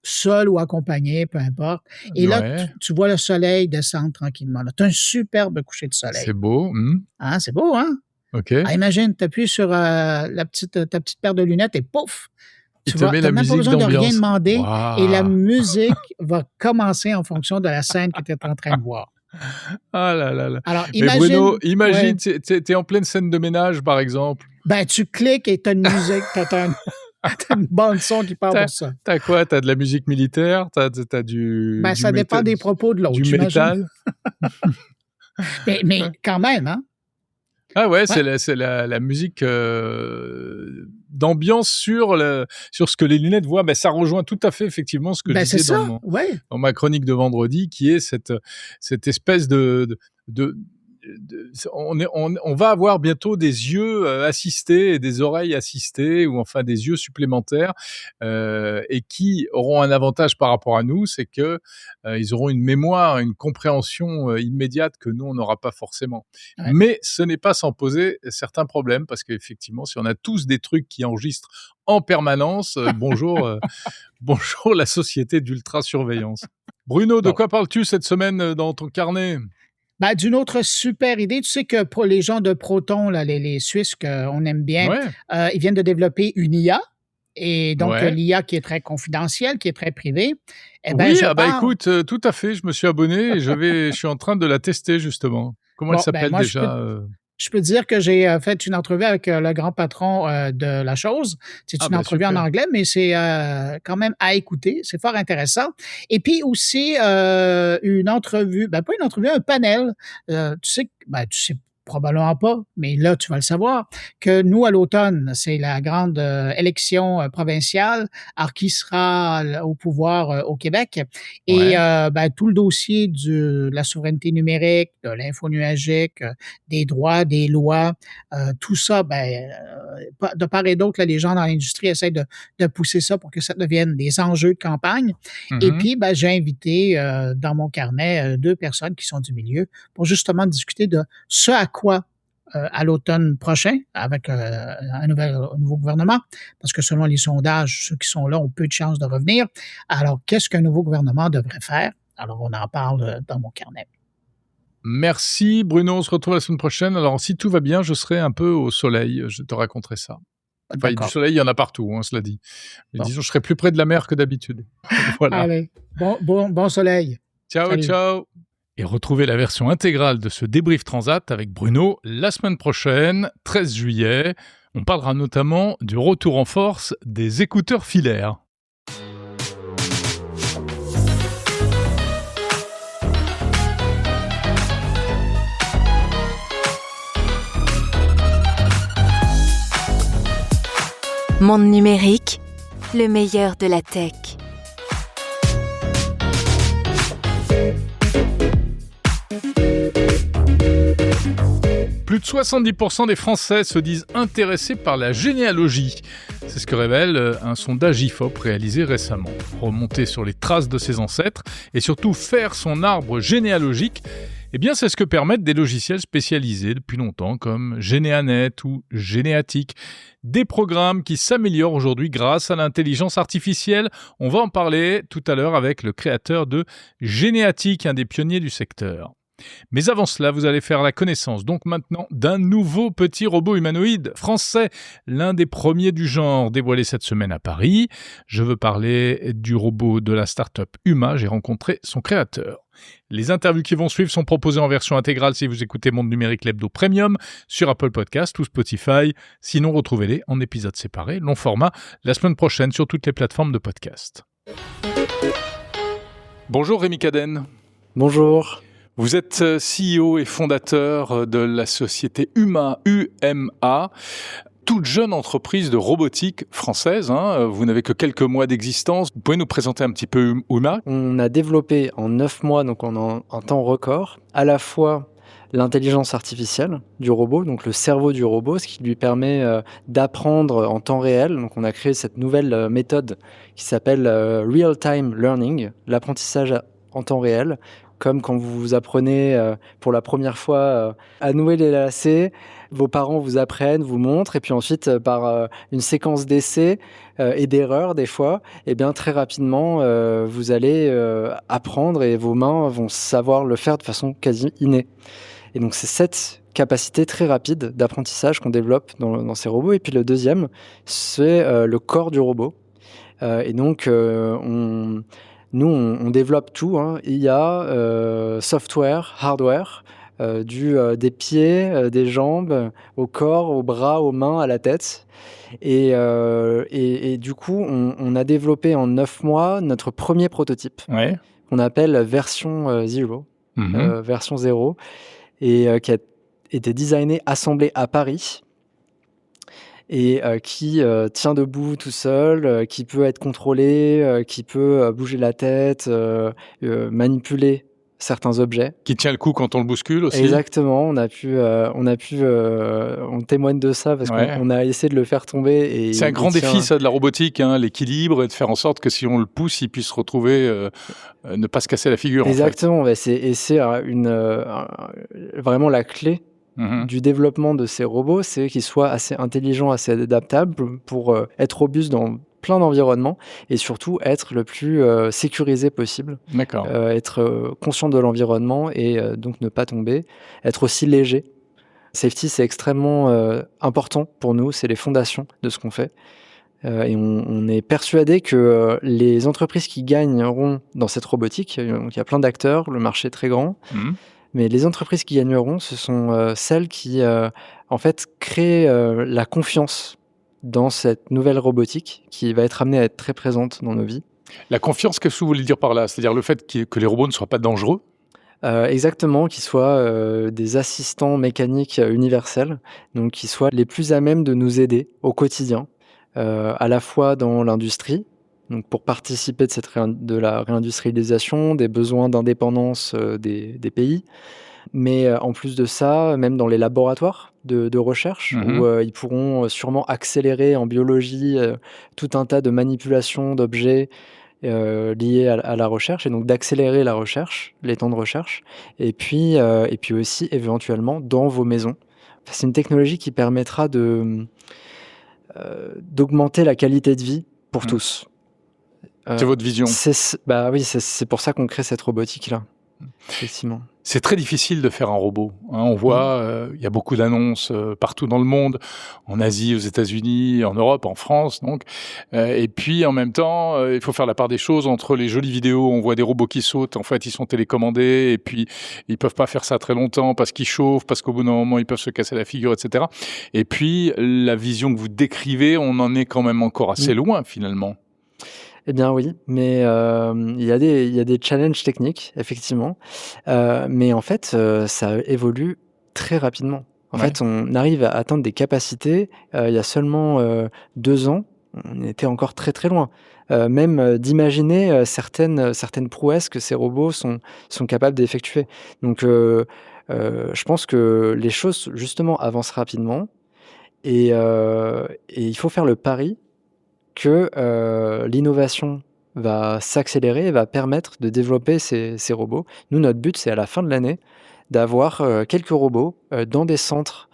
seul ou accompagné, peu importe. Et là, tu vois le soleil descendre tranquillement. T'as un superbe coucher de soleil. C'est beau. Ah, c'est beau, hein? OK. Imagine, t'appuies sur ta petite paire de lunettes et pouf! Tu n'as même pas besoin de rien demander Wow. et la musique va commencer en fonction de la scène que tu es en train de voir. Ah là là là. Alors, Bruno, imagine, t'es en pleine scène de ménage, par exemple. Ben, tu cliques et t'as une musique, t'as une bande son qui parle pour ça. T'as quoi? T'as de la musique militaire? T'as du... Ben, ça dépend des propos de l'autre. Du métal? mais quand même, hein? Ah ouais, c'est la musique d'ambiance sur ce que les lunettes voient. Ben, ça rejoint tout à fait effectivement ce que je disais dans ma chronique de vendredi, qui est cette espèce on va avoir bientôt des yeux assistés et des oreilles assistées, ou enfin des yeux supplémentaires, et qui auront un avantage par rapport à nous, c'est que ils auront une mémoire, une compréhension immédiate que nous on n'aura pas forcément. Ouais. Mais ce n'est pas sans poser certains problèmes, parce qu'effectivement, si on a tous des trucs qui enregistrent en permanence, bonjour la société d'ultra-surveillance. Bruno, de quoi parles-tu cette semaine dans ton carnet? Ben, d'une autre super idée. Tu sais que pour les gens de Proton, là, les Suisses qu'on aime bien, ils viennent de développer une IA. Et donc, l'IA qui est très confidentielle, qui est très privée. Écoute, tout à fait. Je me suis abonné et je suis en train de la tester, justement. Comment elle s'appelle déjà? Je peux dire que j'ai fait une entrevue avec le grand patron de la chose. C'est une entrevue en anglais, mais c'est quand même à écouter. C'est fort intéressant. Et puis aussi une entrevue, pas une entrevue, un panel. Tu sais probablement pas, mais là, tu vas le savoir, que nous, à l'automne, c'est la grande élection provinciale, alors qui sera au pouvoir au Québec. Et tout le dossier de la souveraineté numérique, de l'info nuagique, des droits, des lois, tout ça, de part et d'autre, là, les gens dans l'industrie essaient de pousser ça pour que ça devienne des enjeux de campagne. Et puis, j'ai invité dans mon carnet 2 personnes qui sont du milieu pour justement discuter de ce à quoi à l'automne prochain avec un nouveau gouvernement, parce que selon les sondages, ceux qui sont là ont peu de chances de revenir. Alors, qu'est-ce qu'un nouveau gouvernement devrait faire? Alors, on en parle dans mon carnet. Merci Bruno, on se retrouve la semaine prochaine. Alors, si tout va bien, je serai un peu au soleil, je te raconterai ça. Enfin, du soleil, il y en a partout, cela dit. Mais disons, je serai plus près de la mer que d'habitude. Voilà. Allez, bon soleil. Ciao, Salut. Ciao. Et retrouvez la version intégrale de ce débrief Transat avec Bruno la semaine prochaine, 13 juillet. On parlera notamment du retour en force des écouteurs filaires. Monde numérique, le meilleur de la tech. Plus de 70% des Français se disent intéressés par la généalogie. C'est ce que révèle un sondage IFOP réalisé récemment. Remonter sur les traces de ses ancêtres et surtout faire son arbre généalogique, eh bien, c'est ce que permettent des logiciels spécialisés depuis longtemps comme Généanet ou Généatique. Des programmes qui s'améliorent aujourd'hui grâce à l'intelligence artificielle. On va en parler tout à l'heure avec le créateur de Généatique, un des pionniers du secteur. Mais avant cela, vous allez faire la connaissance donc maintenant d'un nouveau petit robot humanoïde français, l'un des premiers du genre dévoilé cette semaine à Paris. Je veux parler du robot de la start-up Huma, j'ai rencontré son créateur. Les interviews qui vont suivre sont proposées en version intégrale si vous écoutez Monde Numérique l'Hebdo Premium sur Apple Podcast ou Spotify. Sinon, retrouvez-les en épisodes séparés, long format, la semaine prochaine sur toutes les plateformes de podcast. Bonjour Rémi Cadenne. Bonjour. Vous êtes CEO et fondateur de la société Huma, UMA, toute jeune entreprise de robotique française. Vous n'avez que quelques mois d'existence. Vous pouvez nous présenter un petit peu Huma ? On a développé en 9 mois, donc en temps record, à la fois l'intelligence artificielle du robot, donc le cerveau du robot, ce qui lui permet d'apprendre en temps réel. Donc on a créé cette nouvelle méthode qui s'appelle Real-Time Learning, l'apprentissage en temps réel, comme quand vous apprenez pour la première fois à nouer les lacets, vos parents vous apprennent, vous montrent, et puis ensuite par une séquence d'essais et d'erreurs des fois, et bien très rapidement vous allez apprendre et vos mains vont savoir le faire de façon quasi innée. Et donc c'est cette capacité très rapide d'apprentissage qu'on développe dans ces robots. Et puis le deuxième, c'est le corps du robot. Et donc Nous, on développe tout, IA, software, hardware, des pieds, des jambes, au corps, aux bras, aux mains, à la tête. Et du coup, on a développé en 9 mois notre premier prototype, qu'on appelle version 0, version 0, et qui a été designé, assemblé à Paris, et qui tient debout tout seul, qui peut être contrôlé, qui peut bouger la tête, manipuler certains objets. Qui tient le coup quand on le bouscule aussi. Exactement, on témoigne de ça parce qu'on a essayé de le faire tomber. Et c'est un grand défi ça de la robotique, l'équilibre, et de faire en sorte que si on le pousse, il puisse se retrouver, ne pas se casser la figure. Exactement, en fait. C'est vraiment la clé du développement de ces robots, c'est qu'ils soient assez intelligents, assez adaptables pour être robustes dans plein d'environnements et surtout être le plus sécurisé possible. D'accord. Être conscient de l'environnement et donc ne pas tomber. Être aussi léger. Safety, c'est extrêmement important pour nous, c'est les fondations de ce qu'on fait. Et on est persuadé que les entreprises qui gagneront dans cette robotique, il y a plein d'acteurs, le marché est très grand, mais les entreprises qui gagneront, ce sont celles qui, en fait, créent la confiance dans cette nouvelle robotique qui va être amenée à être très présente dans nos vies. La confiance, qu'est-ce que vous voulez dire par là ? C'est-à-dire le fait que les robots ne soient pas dangereux ? Exactement, qu'ils soient des assistants mécaniques universels, donc qu'ils soient les plus à même de nous aider au quotidien, à la fois dans l'industrie, donc pour participer de la réindustrialisation, des besoins d'indépendance des pays, mais en plus de ça, même dans les laboratoires de recherche, où ils pourront sûrement accélérer en biologie tout un tas de manipulations d'objets liés à la recherche, et donc d'accélérer la recherche, les temps de recherche, et puis aussi éventuellement dans vos maisons. C'est une technologie qui permettra d'augmenter la qualité de vie pour tous. C'est votre vision. C'est pour ça qu'on crée cette robotique-là. Effectivement. C'est très difficile de faire un robot. On voit, il y a beaucoup d'annonces partout dans le monde, en Asie, aux États-Unis, en Europe, en France, donc. Et puis, en même temps, il faut faire la part des choses entre les jolies vidéos où on voit des robots qui sautent. En fait, ils sont télécommandés et puis ils peuvent pas faire ça très longtemps parce qu'ils chauffent, parce qu'au bout d'un moment, ils peuvent se casser la figure, etc. Et puis, la vision que vous décrivez, on en est quand même encore assez loin, finalement. Eh bien oui, mais il y a des challenges techniques, effectivement. Mais en fait, ça évolue très rapidement. En fait, on arrive à atteindre des capacités. Il y a seulement 2 ans, on était encore très très loin. Même d'imaginer certaines prouesses que ces robots sont capables d'effectuer. Donc je pense que les choses, justement, avancent rapidement et il faut faire le pari que l'innovation va s'accélérer et va permettre de développer ces robots. Nous, notre but, c'est à la fin de l'année d'avoir quelques robots dans des centres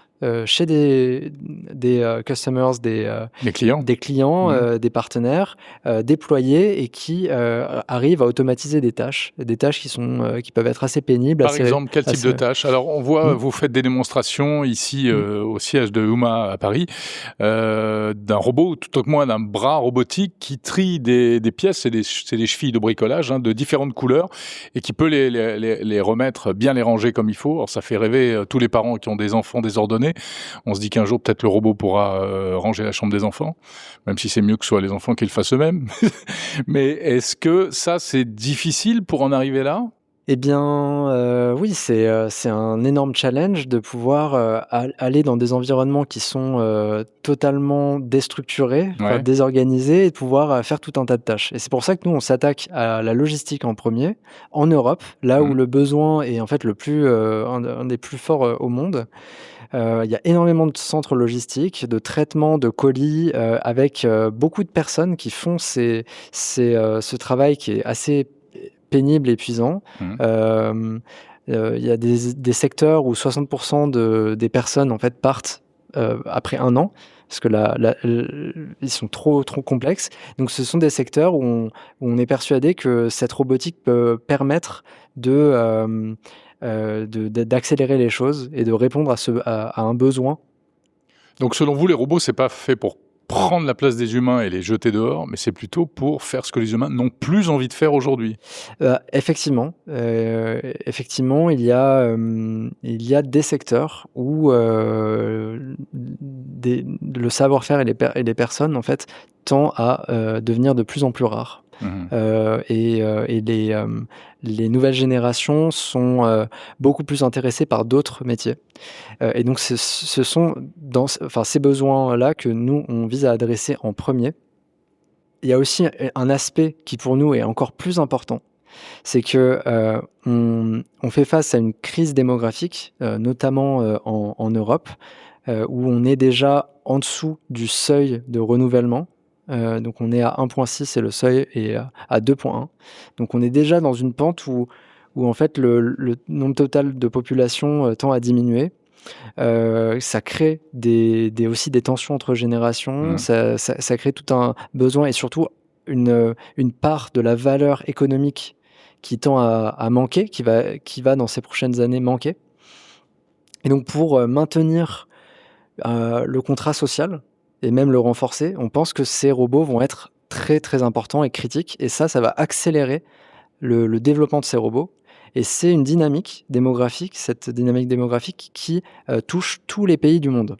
chez des customers, Les clients. des clients, des partenaires déployés et qui arrivent à automatiser des tâches qui peuvent être assez pénibles. Par exemple, quel type de tâches? Alors, on voit, vous faites des démonstrations ici au siège de Huma à Paris, d'un robot, tout au moins d'un bras robotique qui trie des pièces, c'est des chevilles de bricolage de différentes couleurs et qui peut les remettre, bien les ranger comme il faut. Alors, ça fait rêver tous les parents qui ont des enfants désordonnés. On se dit qu'un jour, peut-être le robot pourra ranger la chambre des enfants, même si c'est mieux que ce soit les enfants qui le fassent eux-mêmes. Mais est-ce que ça, c'est difficile pour en arriver là? Eh bien, oui, c'est un énorme challenge de pouvoir aller dans des environnements qui sont totalement déstructurés, désorganisés, et de pouvoir faire tout un tas de tâches. Et c'est pour ça que nous, on s'attaque à la logistique en premier, en Europe, là où le besoin est en fait un des plus forts au monde. Il y a énormément de centres logistiques, de traitement de colis, avec beaucoup de personnes qui font ce travail qui est assez pénible, épuisant. Il y a des secteurs où 60% des personnes en fait partent après 1 an parce que ils sont trop complexes. Donc ce sont des secteurs où on est persuadé que cette robotique peut permettre d'accélérer les choses et de répondre à un besoin. Donc selon vous, les robots, c'est pas fait pour prendre la place des humains et les jeter dehors, mais c'est plutôt pour faire ce que les humains n'ont plus envie de faire aujourd'hui. Effectivement, il y a des secteurs où le savoir-faire et les personnes en fait tend à devenir de plus en plus rares. Et les nouvelles générations sont beaucoup plus intéressées par d'autres métiers. Et donc, ce sont ces besoins-là que nous, on vise à adresser en premier. Il y a aussi un aspect qui, pour nous, est encore plus important. C'est que on fait face à une crise démographique, notamment en Europe, où on est déjà en dessous du seuil de renouvellement. Donc on est à 1.6 et le seuil est à 2.1. Donc on est déjà dans une pente où en fait le nombre total de population tend à diminuer. Ça crée aussi des tensions entre générations, ça crée tout un besoin et surtout une part de la valeur économique qui tend à manquer, qui va dans ces prochaines années manquer. Et donc pour maintenir le contrat social et même le renforcer, on pense que ces robots vont être très très importants et critiques, et ça va accélérer le développement de ces robots. Et c'est une dynamique démographique, cette dynamique démographique qui touche tous les pays du monde.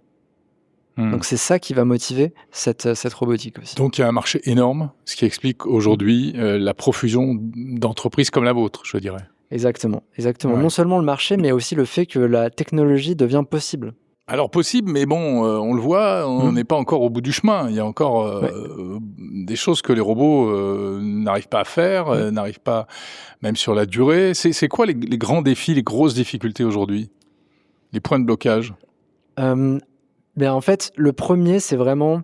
Donc c'est ça qui va motiver cette robotique aussi. Donc il y a un marché énorme, ce qui explique aujourd'hui la profusion d'entreprises comme la vôtre, je dirais. Exactement. Non seulement le marché, mais aussi le fait que la technologie devient possible. Alors possible, mais bon, on le voit, on n'est pas encore au bout du chemin. Il y a encore des choses que les robots n'arrivent pas à faire, n'arrivent pas, même sur la durée. C'est quoi les grands défis, les grosses difficultés aujourd'hui? Les points de blocage? En fait, le premier, c'est vraiment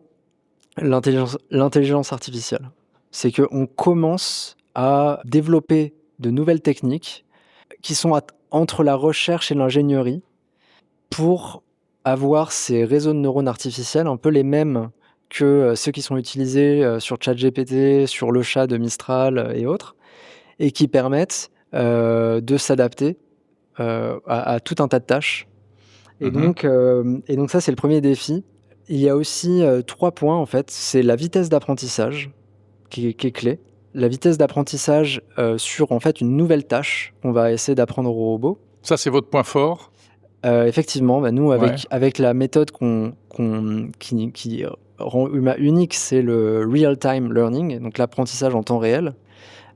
l'intelligence artificielle. C'est qu'on commence à développer de nouvelles techniques qui sont entre la recherche et l'ingénierie pour avoir ces réseaux de neurones artificiels un peu les mêmes que ceux qui sont utilisés sur ChatGPT, sur le chat de Mistral et autres, et qui permettent de s'adapter à tout un tas de tâches. Et donc ça, c'est le premier défi. Il y a aussi 3 points, en fait. C'est la vitesse d'apprentissage qui est clé. La vitesse d'apprentissage sur, en fait, une nouvelle tâche qu'on va essayer d'apprendre au robot. Ça, c'est votre point fort? Effectivement, nous, avec la méthode qui rend Huma unique, c'est le real-time learning, donc l'apprentissage en temps réel.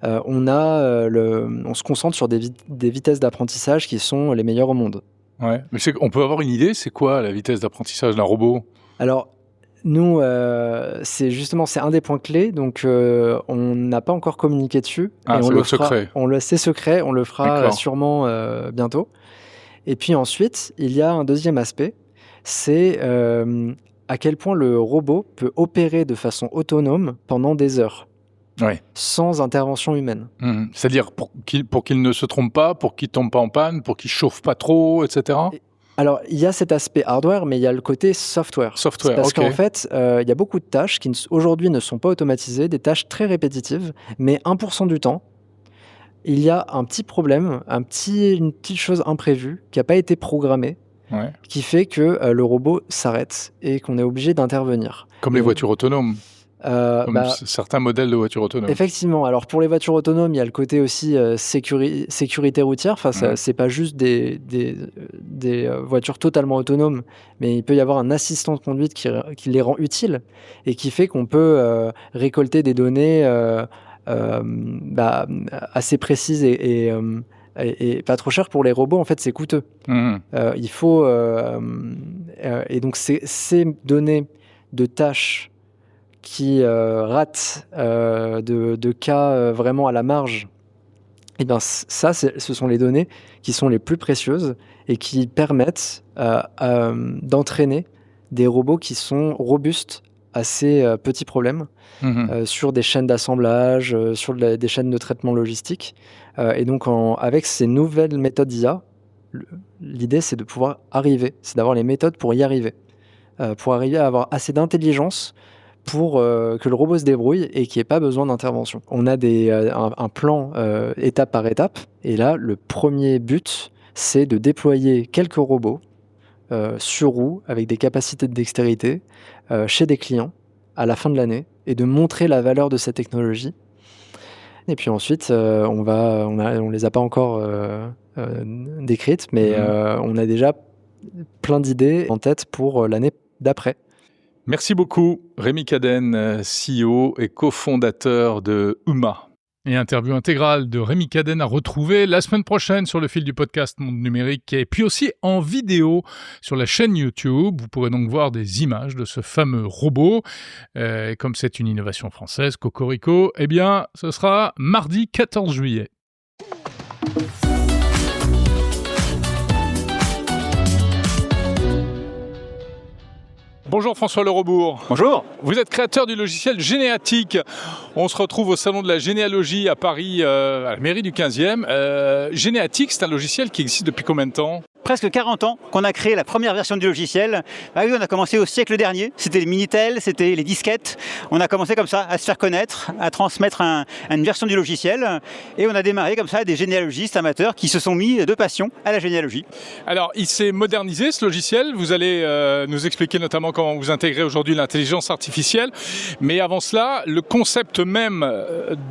On se concentre sur des vitesses d'apprentissage qui sont les meilleures au monde. Ouais, mais on peut avoir une idée, c'est quoi la vitesse d'apprentissage d'un robot? Alors, nous, c'est un des points clés, donc on n'a pas encore communiqué dessus. Ah, c'est votre secret. C'est secret, on le fera sûrement bientôt. Et puis ensuite, il y a un deuxième aspect, c'est à quel point le robot peut opérer de façon autonome pendant des heures, sans intervention humaine. C'est-à-dire pour qu'il ne se trompe pas, pour qu'il ne tombe pas en panne, pour qu'il ne chauffe pas trop, etc. Alors, il y a cet aspect hardware, mais il y a le côté software. Parce qu'en fait, il y a beaucoup de tâches qui aujourd'hui ne sont pas automatisées, des tâches très répétitives, mais 1% du temps, il y a un petit problème, une petite chose imprévue qui n'a pas été programmée, qui fait que le robot s'arrête et qu'on est obligé d'intervenir. Comme les voitures autonomes. Certains modèles de voitures autonomes. Effectivement. Alors pour les voitures autonomes, il y a le côté aussi sécurité routière. Enfin, c'est pas juste des voitures totalement autonomes, mais il peut y avoir un assistant de conduite qui les rend utiles et qui fait qu'on peut récolter des données assez précises et pas trop chères pour les robots. En fait, c'est coûteux. Il faut et donc ces données de tâches qui ratent de cas vraiment à la marge, et bien ça, ce sont les données qui sont les plus précieuses et qui permettent d'entraîner des robots qui sont robustes à ces petits problèmes sur des chaînes d'assemblage, sur des chaînes de traitement logistique. Et donc avec ces nouvelles méthodes d'IA, l'idée c'est de pouvoir c'est d'avoir les méthodes pour y arriver, pour arriver à avoir assez d'intelligence pour que le robot se débrouille et qu'il n'y ait pas besoin d'intervention. On a un plan étape par étape, et là, le premier but, c'est de déployer quelques robots sur roue avec des capacités de dextérité chez des clients à la fin de l'année et de montrer la valeur de cette technologie. Et puis ensuite, on les a pas encore décrites, mais on a déjà plein d'idées en tête pour l'année d'après. Merci beaucoup, Rémi Cadenne, CEO et cofondateur de Uma. Et interview intégrale de Rémi Cadenne à retrouver la semaine prochaine sur le fil du podcast Monde Numérique et puis aussi en vidéo sur la chaîne YouTube. Vous pourrez donc voir des images de ce fameux robot. Et comme c'est une innovation française, Cocorico, eh bien, ce sera mardi 14 juillet. Bonjour François Leraubourg. Bonjour. Vous êtes créateur du logiciel Généatique. On se retrouve au Salon de la Généalogie à Paris, à la mairie du 15e. Généatique, c'est un logiciel qui existe depuis combien de temps ? Presque 40 ans qu'on a créé la première version du logiciel. Ah oui, on a commencé au siècle dernier. C'était les Minitel, c'était les disquettes. On a commencé comme ça à se faire connaître, à transmettre une version du logiciel. Et on a démarré comme ça des généalogistes amateurs qui se sont mis de passion à la généalogie. Alors, il s'est modernisé ce logiciel. Vous allez nous expliquer notamment comment vous intégrez aujourd'hui l'intelligence artificielle. Mais avant cela, le concept même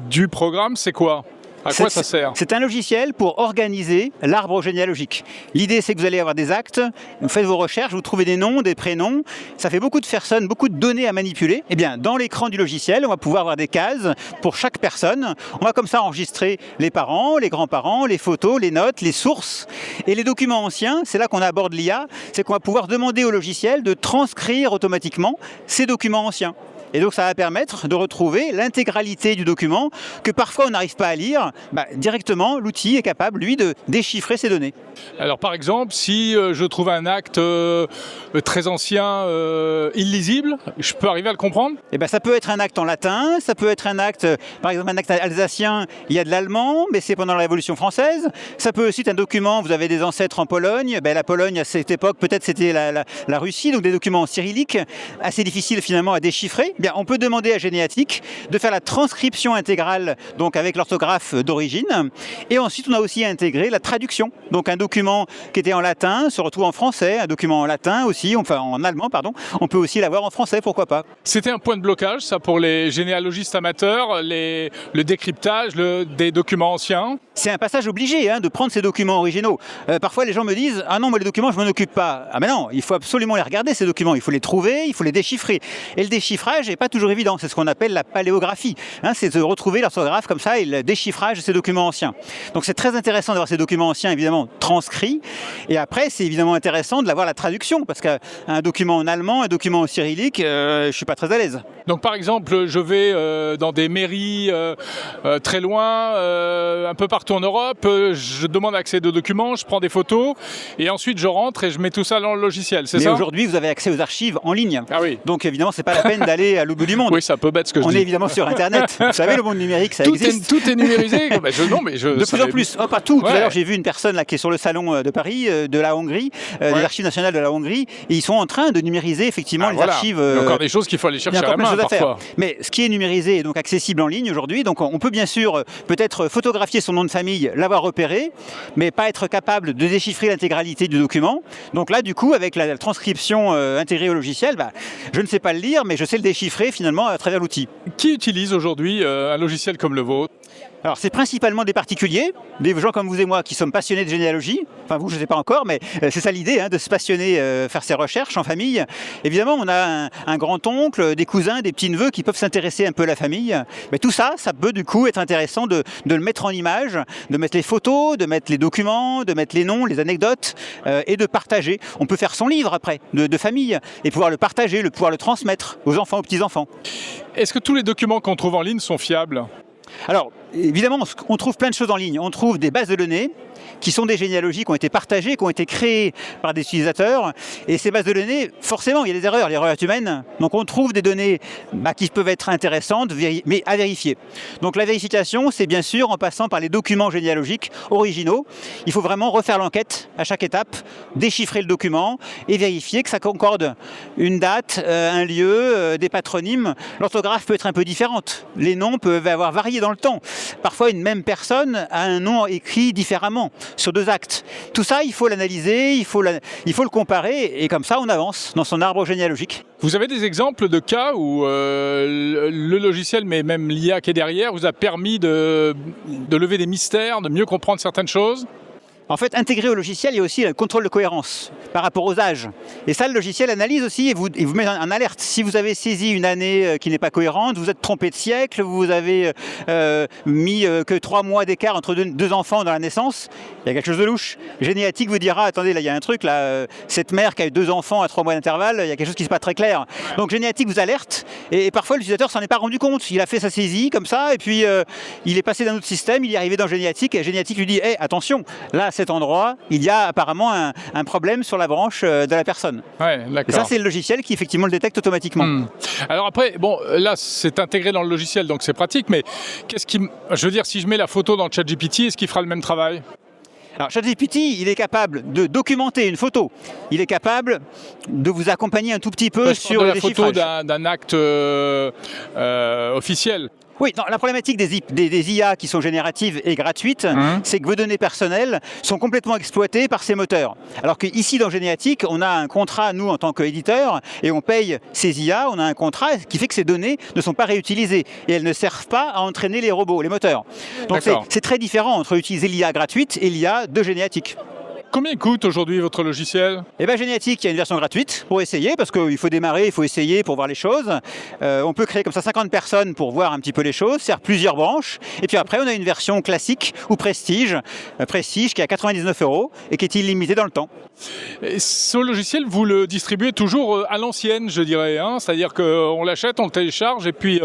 du programme, c'est quoi ? À quoi ça sert ? C'est un logiciel pour organiser l'arbre généalogique. L'idée, c'est que vous allez avoir des actes, vous faites vos recherches, vous trouvez des noms, des prénoms. Ça fait beaucoup de personnes, beaucoup de données à manipuler. Eh bien, dans l'écran du logiciel, on va pouvoir avoir des cases pour chaque personne. On va comme ça enregistrer les parents, les grands-parents, les photos, les notes, les sources. Et les documents anciens, c'est là qu'on aborde l'IA, c'est qu'on va pouvoir demander au logiciel de transcrire automatiquement ces documents anciens. Et donc ça va permettre de retrouver l'intégralité du document que parfois on n'arrive pas à lire. Directement, l'outil est capable, lui, de déchiffrer ces données. Alors par exemple, si je trouve un acte très ancien, illisible, je peux arriver à le comprendre ? Eh ben, ça peut être un acte en latin, ça peut être un acte, par exemple un acte alsacien, il y a de l'allemand, mais c'est pendant la Révolution française. Ça peut aussi être un document, vous avez des ancêtres en Pologne, la Pologne à cette époque, peut-être c'était la Russie, donc des documents en cyrillique, assez difficiles finalement à déchiffrer. Bien, on peut demander à Généatique de faire la transcription intégrale, donc avec l'orthographe d'origine. Et ensuite, on a aussi intégré la traduction. Donc un document qui était en latin se retrouve en français, un document en latin aussi, enfin en allemand, pardon. On peut aussi l'avoir en français, pourquoi pas. C'était un point de blocage, ça, pour les généalogistes amateurs, le décryptage des documents anciens. C'est un passage obligé de prendre ces documents originaux. Parfois, les gens me disent « Ah non, moi les documents, je m'en occupe pas. » Ah ben non, il faut absolument les regarder, ces documents. Il faut les trouver, il faut les déchiffrer. Et le déchiffrage, n'est pas toujours évident. C'est ce qu'on appelle la paléographie. C'est de retrouver l'orthographe comme ça et le déchiffrage de ces documents anciens. Donc c'est très intéressant d'avoir ces documents anciens évidemment transcrits. Et après, c'est évidemment intéressant de l'avoir la traduction, parce qu'un document en allemand, un document en cyrillique, je ne suis pas très à l'aise. Donc par exemple, je vais dans des mairies très loin, un peu partout en Europe, je demande accès de documents, je prends des photos et ensuite je rentre et je mets tout ça dans le logiciel, c'est ça? Mais aujourd'hui, vous avez accès aux archives en ligne. Ah oui. Donc évidemment, c'est pas la peine d'aller à l'autre bout du monde. Oui, c'est un peu bête ce que je dis. On est évidemment sur Internet. Vous savez, le monde numérique, ça existe. Tout est numérisé. De plus en plus. Partout. Tout à l'heure, j'ai vu une personne là qui est sur le salon de Paris, de la Hongrie, des archives nationales de la Hongrie, et ils sont en train de numériser effectivement les archives. Il y a encore des choses qu'il faut aller chercher à la main parfois. Mais ce qui est numérisé est donc accessible en ligne aujourd'hui. Donc on peut bien sûr peut-être photographier son nom de famille, l'avoir repéré, mais pas être capable de déchiffrer l'intégralité du document. Donc là, du coup, avec la transcription intégrée au logiciel, je ne sais pas le lire, mais je sais le déchiffrer finalement à travers l'outil. Qui utilise aujourd'hui un logiciel comme le vôtre? Alors c'est principalement des particuliers, des gens comme vous et moi qui sommes passionnés de généalogie. Enfin vous, je ne sais pas encore, mais c'est ça l'idée, de se passionner, faire ses recherches en famille. Évidemment, on a un grand-oncle, des cousins, des petits-neveux qui peuvent s'intéresser un peu à la famille. Mais tout ça, ça peut du coup être intéressant de le mettre en image, de mettre les photos, de mettre les documents, de mettre les noms, les anecdotes et de partager. On peut faire son livre après, de famille, et pouvoir le partager, pouvoir le transmettre aux enfants, aux petits-enfants. Est-ce que tous les documents qu'on trouve en ligne sont fiables? Alors, évidemment, on trouve plein de choses en ligne. On trouve des bases de données qui sont des généalogies qui ont été partagées, qui ont été créées par des utilisateurs. Et ces bases de données, forcément, il y a des erreurs. L'erreur est humaine. Donc, on trouve des données qui peuvent être intéressantes, mais à vérifier. Donc, la vérification, c'est bien sûr en passant par les documents généalogiques originaux. Il faut vraiment refaire l'enquête à chaque étape, déchiffrer le document et vérifier que ça concorde. Une date, un lieu, des patronymes. L'orthographe peut être un peu différente. Les noms peuvent avoir varié dans le temps. Parfois, une même personne a un nom écrit différemment sur 2 actes. Tout ça, il faut l'analyser, il faut le comparer, et comme ça, on avance dans son arbre généalogique. Vous avez des exemples de cas où le logiciel, mais même l'IA qui est derrière, vous a permis de lever des mystères, de mieux comprendre certaines choses? En fait, intégré au logiciel, il y a aussi le contrôle de cohérence par rapport aux âges. Et ça, le logiciel analyse aussi et vous met en alerte. Si vous avez saisi une année qui n'est pas cohérente, vous êtes trompé de siècle, vous avez mis que 3 mois d'écart entre deux enfants dans la naissance, il y a quelque chose de louche. Généatique vous dira, attendez, là, il y a un truc, là, cette mère qui a eu 2 enfants à 3 mois d'intervalle, il y a quelque chose qui n'est pas très clair. Donc, Généatique vous alerte et parfois, l'utilisateur s'en est pas rendu compte. Il a fait sa saisie comme ça et puis il est passé d'un autre système, il est arrivé dans Généatique et Généatique lui dit, hey, attention, là, cet endroit, il y a apparemment un problème sur la branche de la personne. Ouais, d'accord. Et ça, c'est le logiciel qui effectivement le détecte automatiquement. Alors après, bon, là, c'est intégré dans le logiciel, donc c'est pratique, mais je veux dire, si je mets la photo dans ChatGPT, est-ce qu'il fera le même travail? Alors, ChatGPT, il est capable de documenter une photo. Il est capable de vous accompagner un tout petit peu sur le déchiffrage. La photo d'un acte officiel. Oui, non, la problématique des IA qui sont génératives et gratuites, c'est que vos données personnelles sont complètement exploitées par ces moteurs. Alors qu'ici, dans Généatique, on a un contrat, nous, en tant qu'éditeur, et on paye ces IA, on a un contrat qui fait que ces données ne sont pas réutilisées. Et elles ne servent pas à entraîner les robots, les moteurs. Donc c'est très différent entre utiliser l'IA gratuite et l'IA de Généatique. Combien coûte aujourd'hui votre logiciel? Eh bien, Généatique, il y a une version gratuite pour essayer, parce qu'il faut démarrer, il faut essayer pour voir les choses. On peut créer comme ça 50 personnes pour voir un petit peu les choses, faire plusieurs branches. Et puis après, on a une version classique ou Prestige qui est à 99 € et qui est illimitée dans le temps. Et ce logiciel, vous le distribuez toujours à l'ancienne, je dirais. C'est-à-dire qu'on l'achète, on le télécharge et puis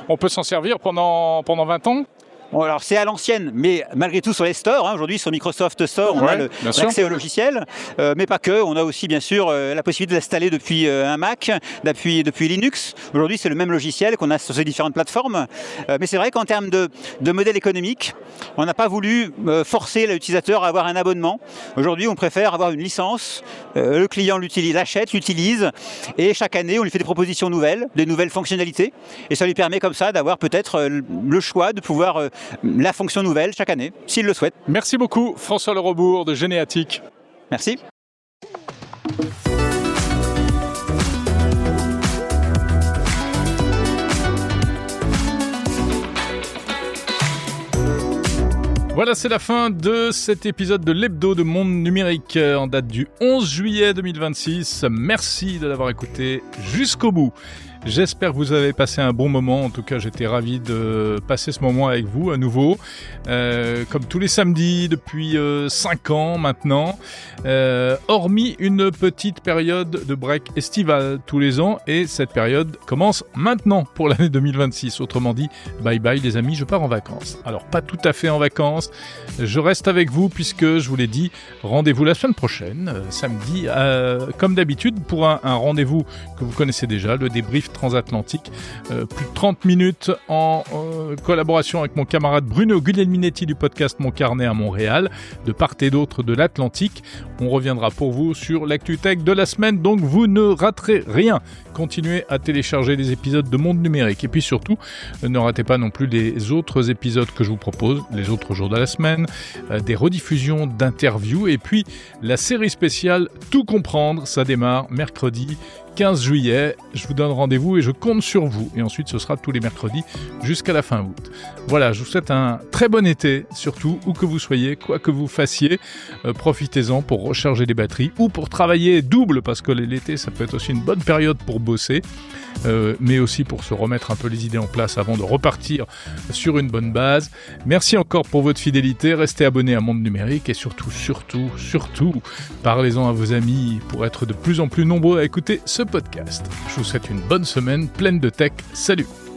on peut s'en servir pendant 20 ans? Bon, alors c'est à l'ancienne, mais malgré tout sur les stores. Aujourd'hui, sur Microsoft Store, on a l'accès au logiciel, mais pas que. On a aussi, bien sûr, la possibilité d'installer depuis un Mac, depuis Linux. Aujourd'hui, c'est le même logiciel qu'on a sur ces différentes plateformes. Mais c'est vrai qu'en termes de modèle économique, on n'a pas voulu forcer l'utilisateur à avoir un abonnement. Aujourd'hui, on préfère avoir une licence. Le client l'achète, l'utilise, et chaque année, on lui fait des propositions nouvelles, des nouvelles fonctionnalités. Et ça lui permet comme ça d'avoir peut-être le choix de pouvoir la fonction nouvelle chaque année, s'il le souhaite. Merci beaucoup, François Leraubourg de Généatique. Merci. Voilà, c'est la fin de cet épisode de l'Hebdo de Monde Numérique en date du 11 juillet 2026. Merci de l'avoir écouté jusqu'au bout. J'espère que vous avez passé un bon moment. En tout cas, j'étais ravi de passer ce moment avec vous à nouveau. Comme tous les samedis depuis 5 ans maintenant. Hormis une petite période de break estival tous les ans. Et cette période commence maintenant pour l'année 2026. Autrement dit, bye bye les amis, je pars en vacances. Alors pas tout à fait en vacances. Je reste avec vous puisque je vous l'ai dit, rendez-vous la semaine prochaine, samedi, comme d'habitude, pour un rendez-vous que vous connaissez déjà, le débrief transatlantique. Plus de 30 minutes en collaboration avec mon camarade Bruno Guglielminetti du podcast Mon Carnet à Montréal, de part et d'autre de l'Atlantique. On reviendra pour vous sur l'actu tech de la semaine, donc vous ne raterez rien. Continuez à télécharger les épisodes de Monde Numérique. Et puis surtout, ne ratez pas non plus les autres épisodes que je vous propose, les autres jours de la semaine, des rediffusions d'interviews et puis la série spéciale Tout comprendre, ça démarre mercredi 15 juillet. Je vous donne rendez-vous et je compte sur vous. Et ensuite, ce sera tous les mercredis jusqu'à la fin août. Voilà, je vous souhaite un très bon été, surtout où que vous soyez, quoi que vous fassiez. Profitez-en pour recharger les batteries ou pour travailler double, parce que l'été, ça peut être aussi une bonne période pour bosser, mais aussi pour se remettre un peu les idées en place avant de repartir sur une bonne base. Merci encore pour votre fidélité. Restez abonnés à Monde Numérique et surtout, parlez-en à vos amis pour être de plus en plus nombreux à écouter ce podcast. Je vous souhaite une bonne semaine pleine de tech. Salut!